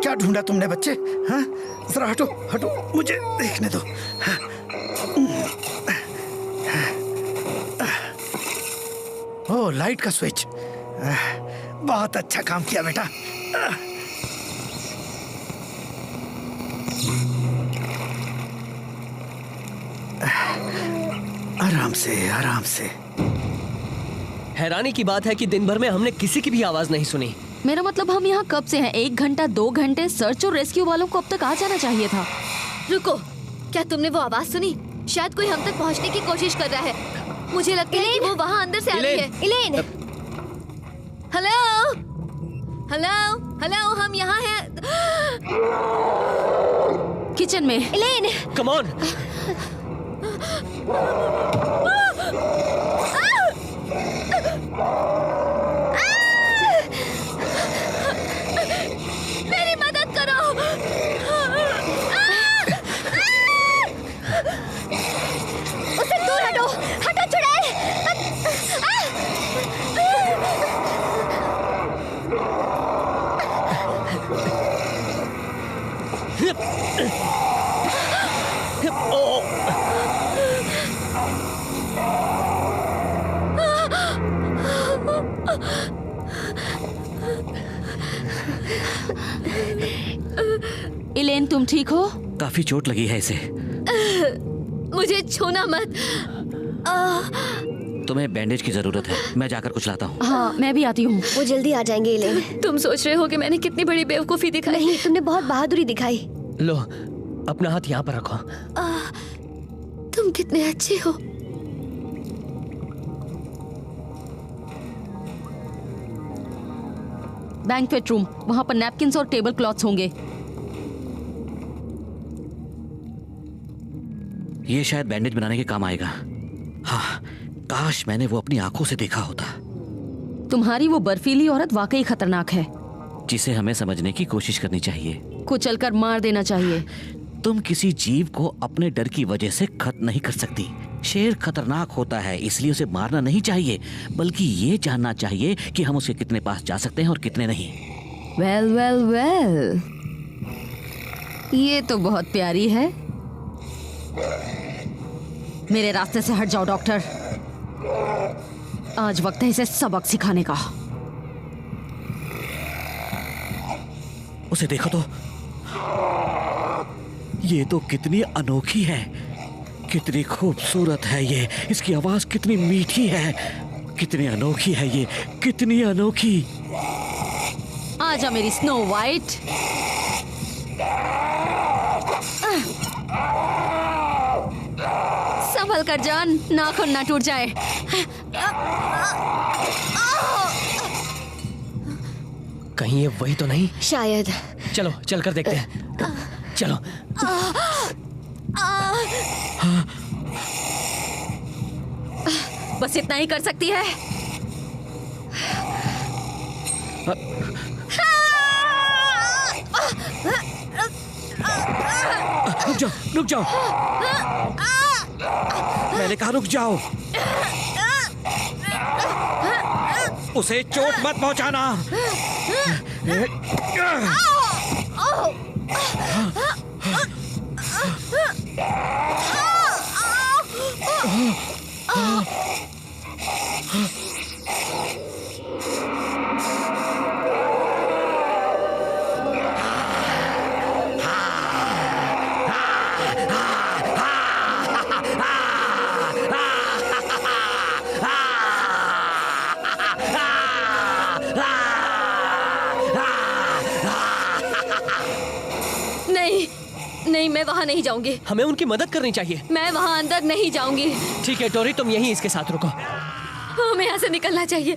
क्या ढूंढा तुमने बच्चे? हाँ, जरा हटो हटो, मुझे देखने दो। हाँ। ओह, लाइट का स्विच। बहुत अच्छा काम किया बेटा। आराम से आराम से। हैरानी की बात है कि दिन भर में हमने किसी की भी आवाज नहीं सुनी। मेरा मतलब हम यहाँ कब से हैं? 1 घंटा 2 घंटे। सर्च और रेस्क्यू वालों को अब तक आ जाना चाहिए था। रुको, क्या तुमने वो आवाज सुनी? शायद कोई हम तक पहुंचने की कोशिश कर रहा है। मुझे लगता है कि वो वहाँ अंदर से आ रही है। इलेन, हेलो हेलो हेलो, हम यहाँ हैं। किचन में। इलेन, कम ऑन। मेरी मदद करो। उसे दूर हटो, हटो चुड़ैल। इलेन, तुम ठीक हो? काफी चोट लगी है इसे। मुझे छूना मत। तुम्हें बैंडेज की जरूरत है, मैं जाकर कुछ लाता हूँ। हाँ, मैं भी आती हूँ। वो जल्दी आ जाएंगे इलेन। तुम सोच रहे हो कि मैंने कितनी बड़ी बेवकूफी दिखाई? नहीं, तुमने बहुत बहादुरी दिखाई। लो, अपना हाथ यहाँ पर रखो। तुम कितने अच्छे हो। बैंक्वेट रूम, वहाँ पर नैपकिन्स और टेबल क्लॉथ्स होंगे। ये शायद बैंडेज बनाने के काम आएगा। हाँ, काश मैंने वो अपनी आंखों से देखा होता। तुम्हारी वो बर्फीली औरत वाकई खतरनाक है, जिसे हमें समझने की कोशिश करनी चाहिए। कुचलकर मार देना चाहिए। तुम किसी जीव को अपने डर की वजह से खत्म नहीं कर सकती। शेर खतरनाक होता है, इसलिए उसे मारना नहीं चाहिए, बल्कि ये जानना चाहिए कि हम उसके कितने पास जा सकते हैं और कितने नहीं। वेल वेल वेल, ये तो बहुत प्यारी है। मेरे रास्ते से हट जाओ डॉक्टर। आज वक्त है इसे सबक सिखाने का। उसे देखो तो, ये तो कितनी अनोखी है, कितनी खूबसूरत है ये। इसकी आवाज कितनी मीठी है, कितनी अनोखी है ये, कितनी अनोखी। आजा मेरी स्नो वाइट। संभल कर जान, नाखून ना टूट जाए। कहीं ये वही तो नहीं? शायद। चलो चलकर देखते हैं। चलो। बस इतना ही कर सकती है। रुक जाओ, रुक जाओ। मैंने कहा रुक जाओ। उसे चोट मत पहुंचाना। नहीं, मैं वहाँ नहीं जाऊंगी। हमें उनकी मदद करनी चाहिए। मैं वहाँ अंदर नहीं जाऊंगी। ठीक है टोरी, तुम यहीं इसके साथ रुको। हमें यहाँ से निकलना चाहिए।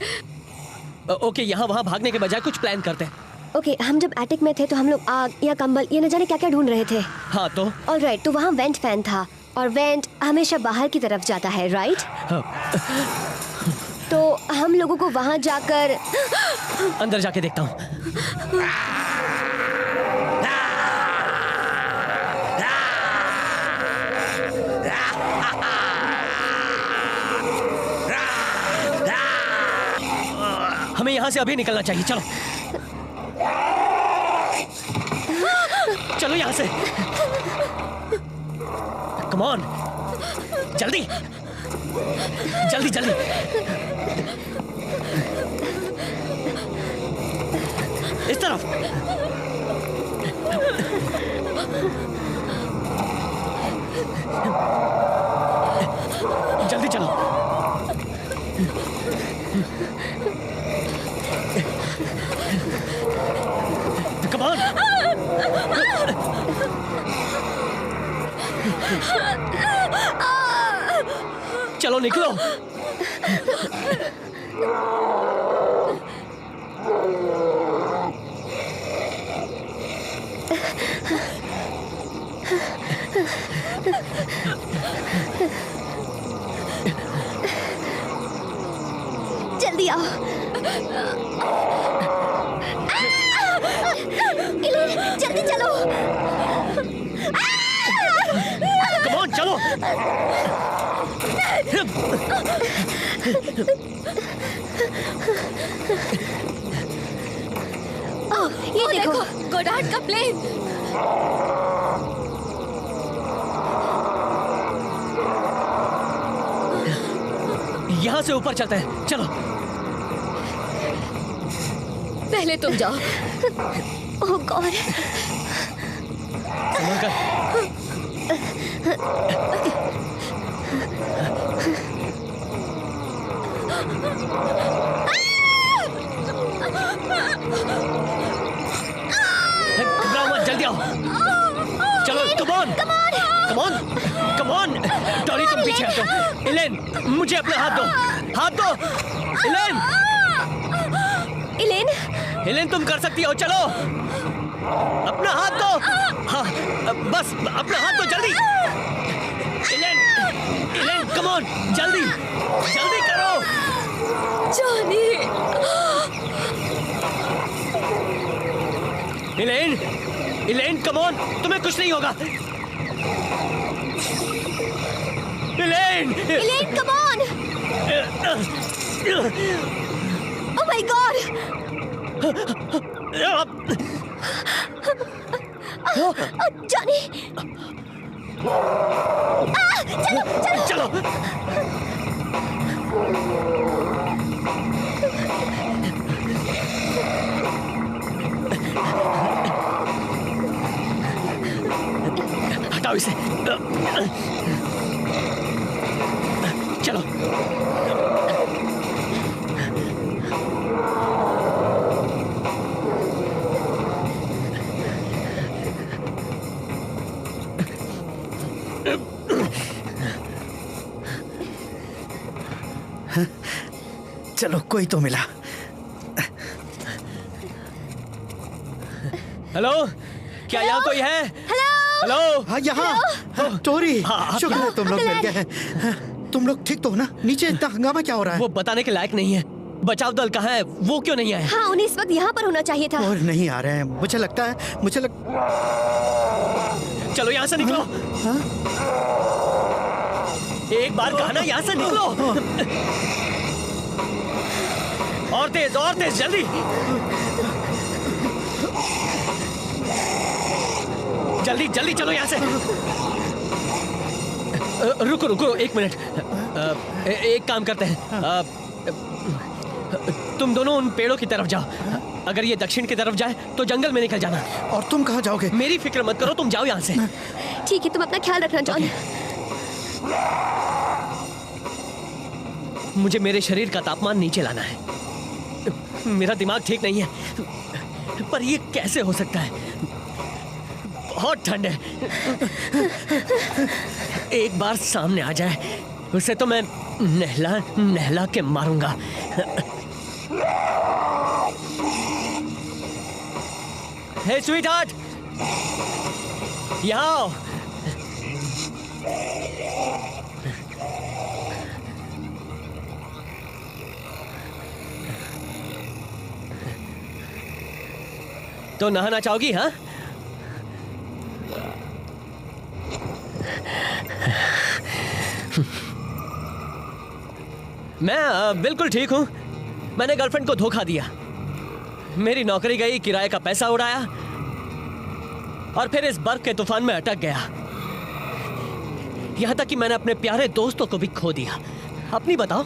ओके, यहाँ वहाँ भागने के बजाय कुछ प्लान करते हैं। ओके, हम जब एटिक में थे तो हम लोग आग या कंबल या न जाने क्या क्या ढूंढ रहे थे। हाँ तो? ऑलराइट, तो वहाँ वेंट फैन था और वेंट हमेशा बाहर की तरफ जाता है, राइट? हाँ। तो हम लोगों को वहाँ जाकर अंदर जाके देखता हूँ। हमें यहाँ से अभी निकलना चाहिए। चलो चलो यहाँ से। कम ऑन, जल्दी जल्दी जल्दी। इस तरफ। जल्दी चलो। Come on! चलो निकलो। जल्दी आओ। इलेन, जल्दी चलो। Come on, चलो। ये देखो, गोडार्ड का प्लेन। यहाँ से ऊपर चलते हैं, चलो। पहले तुम जाओ। ओह गॉड। संभल कर। घबराओ मत, जल्दी आओ। चलो, come on, come on, come on. Tory तुम पीछे हटो। इलेन, मुझे अपना हाथ दो, हाथ दो। इलेन, इलेन, इलेन तुम कर सकती हो, चलो। अपना हाथ दो। हाँ, बस अपना हाथ दो, जल्दी। इलेन, इलेन कम ऑन, जल्दी जल्दी करो। जॉनी। इलेन, इलेन कम ऑन, तुम्हें कुछ नहीं होगा। Elaine, Elaine come on. Oh my God. Johnny. चलो चलो चलो। बचाओ इसे। चलो। चलो, कोई तो मिला। हेलो, क्या यहाँ कोई है? हेलो। हाँ, यहाँ टोरी। शुक्र है तुम लोग मिल गए हैं। तुम लोग ठीक तो हो ना? नीचे इतना हंगामा क्या हो रहा है? वो बताने के लायक नहीं है। बचाव दल कहाँ है? वो क्यों नहीं आए? हाँ, उन्हें इस वक्त यहाँ पर होना चाहिए था। और नहीं आ रहे हैं। मुझे लगता है चलो यहाँ से निकलो। हाँ? एक बार कहा ना, यहाँ से निकलो। और तेज जल्दी। जल्दी जल्दी चलो यहाँ से। रुको एक मिनट। एक काम करते हैं, तुम दोनों उन पेड़ों की तरफ जाओ। अगर ये दक्षिण की तरफ जाए तो जंगल में निकल जाना। और तुम कहाँ जाओगे? मेरी फिक्र मत करो, तुम जाओ यहाँ से। ठीक है, तुम अपना ख्याल रखना जॉन। मुझे मेरे शरीर का तापमान नीचे लाना है। मेरा दिमाग ठीक नहीं है, पर ये कैसे हो सकता है? बहुत ठंड है। एक बार सामने आ जाए उसे तो मैं नहला के मारूंगा। हे स्वीट हार्ट, यहाँ आओ। तो नहाना चाहोगी? हाँ, मैं बिल्कुल ठीक हूं। मैंने गर्लफ्रेंड को धोखा दिया, मेरी नौकरी गई, किराए का पैसा उड़ाया और फिर इस बर्फ के तूफान में अटक गया। यहां तक कि मैंने अपने प्यारे दोस्तों को भी खो दिया। अपनी बताओ।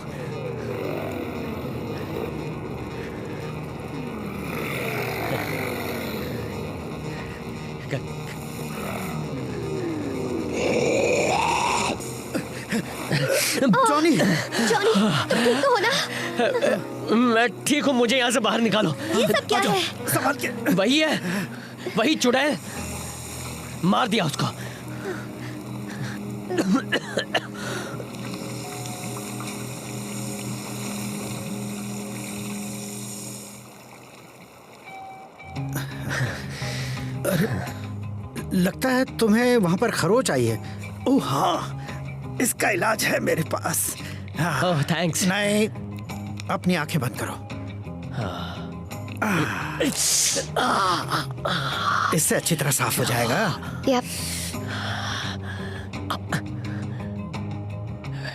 जॉनी, तुम ठीक तो हो ना? मैं ठीक हूँ, मुझे यहाँ से बाहर निकालो। ये सब क्या है? संभाल के। वही है, वही चुड़ैल। मार दिया उसको। अरे, लगता है तुम्हें वहां पर खरोच आई है। ओह हाँ, इसका इलाज है मेरे पास। ओह थैंक्स। नहीं, अपनी आंखें बंद करो। इससे अच्छी तरह साफ हो जाएगा। यप।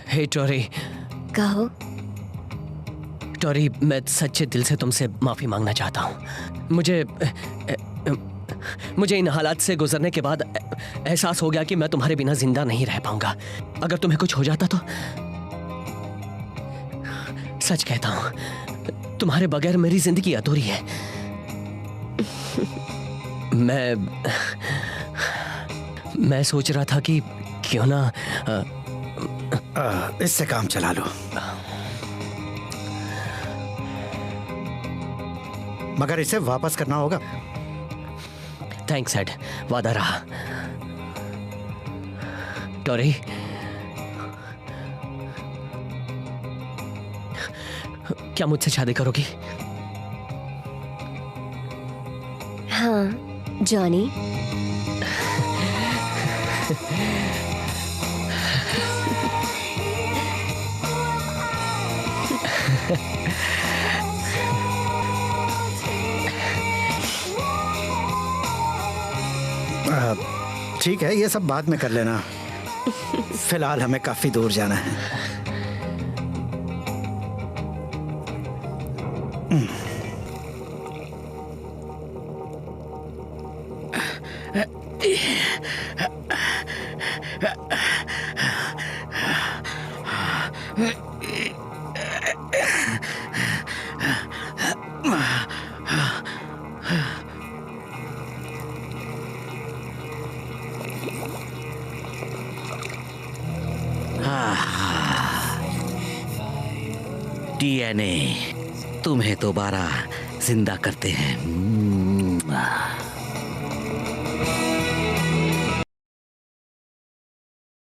हे टोरी। कहो। टोरी, मैं सच्चे दिल से तुमसे माफी मांगना चाहता हूँ। मुझे इन हालात से गुजरने के बाद एहसास हो गया कि मैं तुम्हारे बिना जिंदा नहीं रह पाऊंगा। अगर तुम्हें कुछ हो जाता तो सच कहता हूं, तुम्हारे बगैर मेरी जिंदगी अधूरी है। मैं सोच रहा था कि क्यों ना इससे काम चला लो। मगर इसे वापस करना होगा। थैंक्स एड, वादा रहा। टोरी, क्या मुझसे शादी करोगी? हाँ जॉनी। ठीक है, ये सब बाद में कर लेना। फिलहाल हमें काफी दूर जाना है। डीएनए तुम्हें दोबारा जिंदा करते हैं।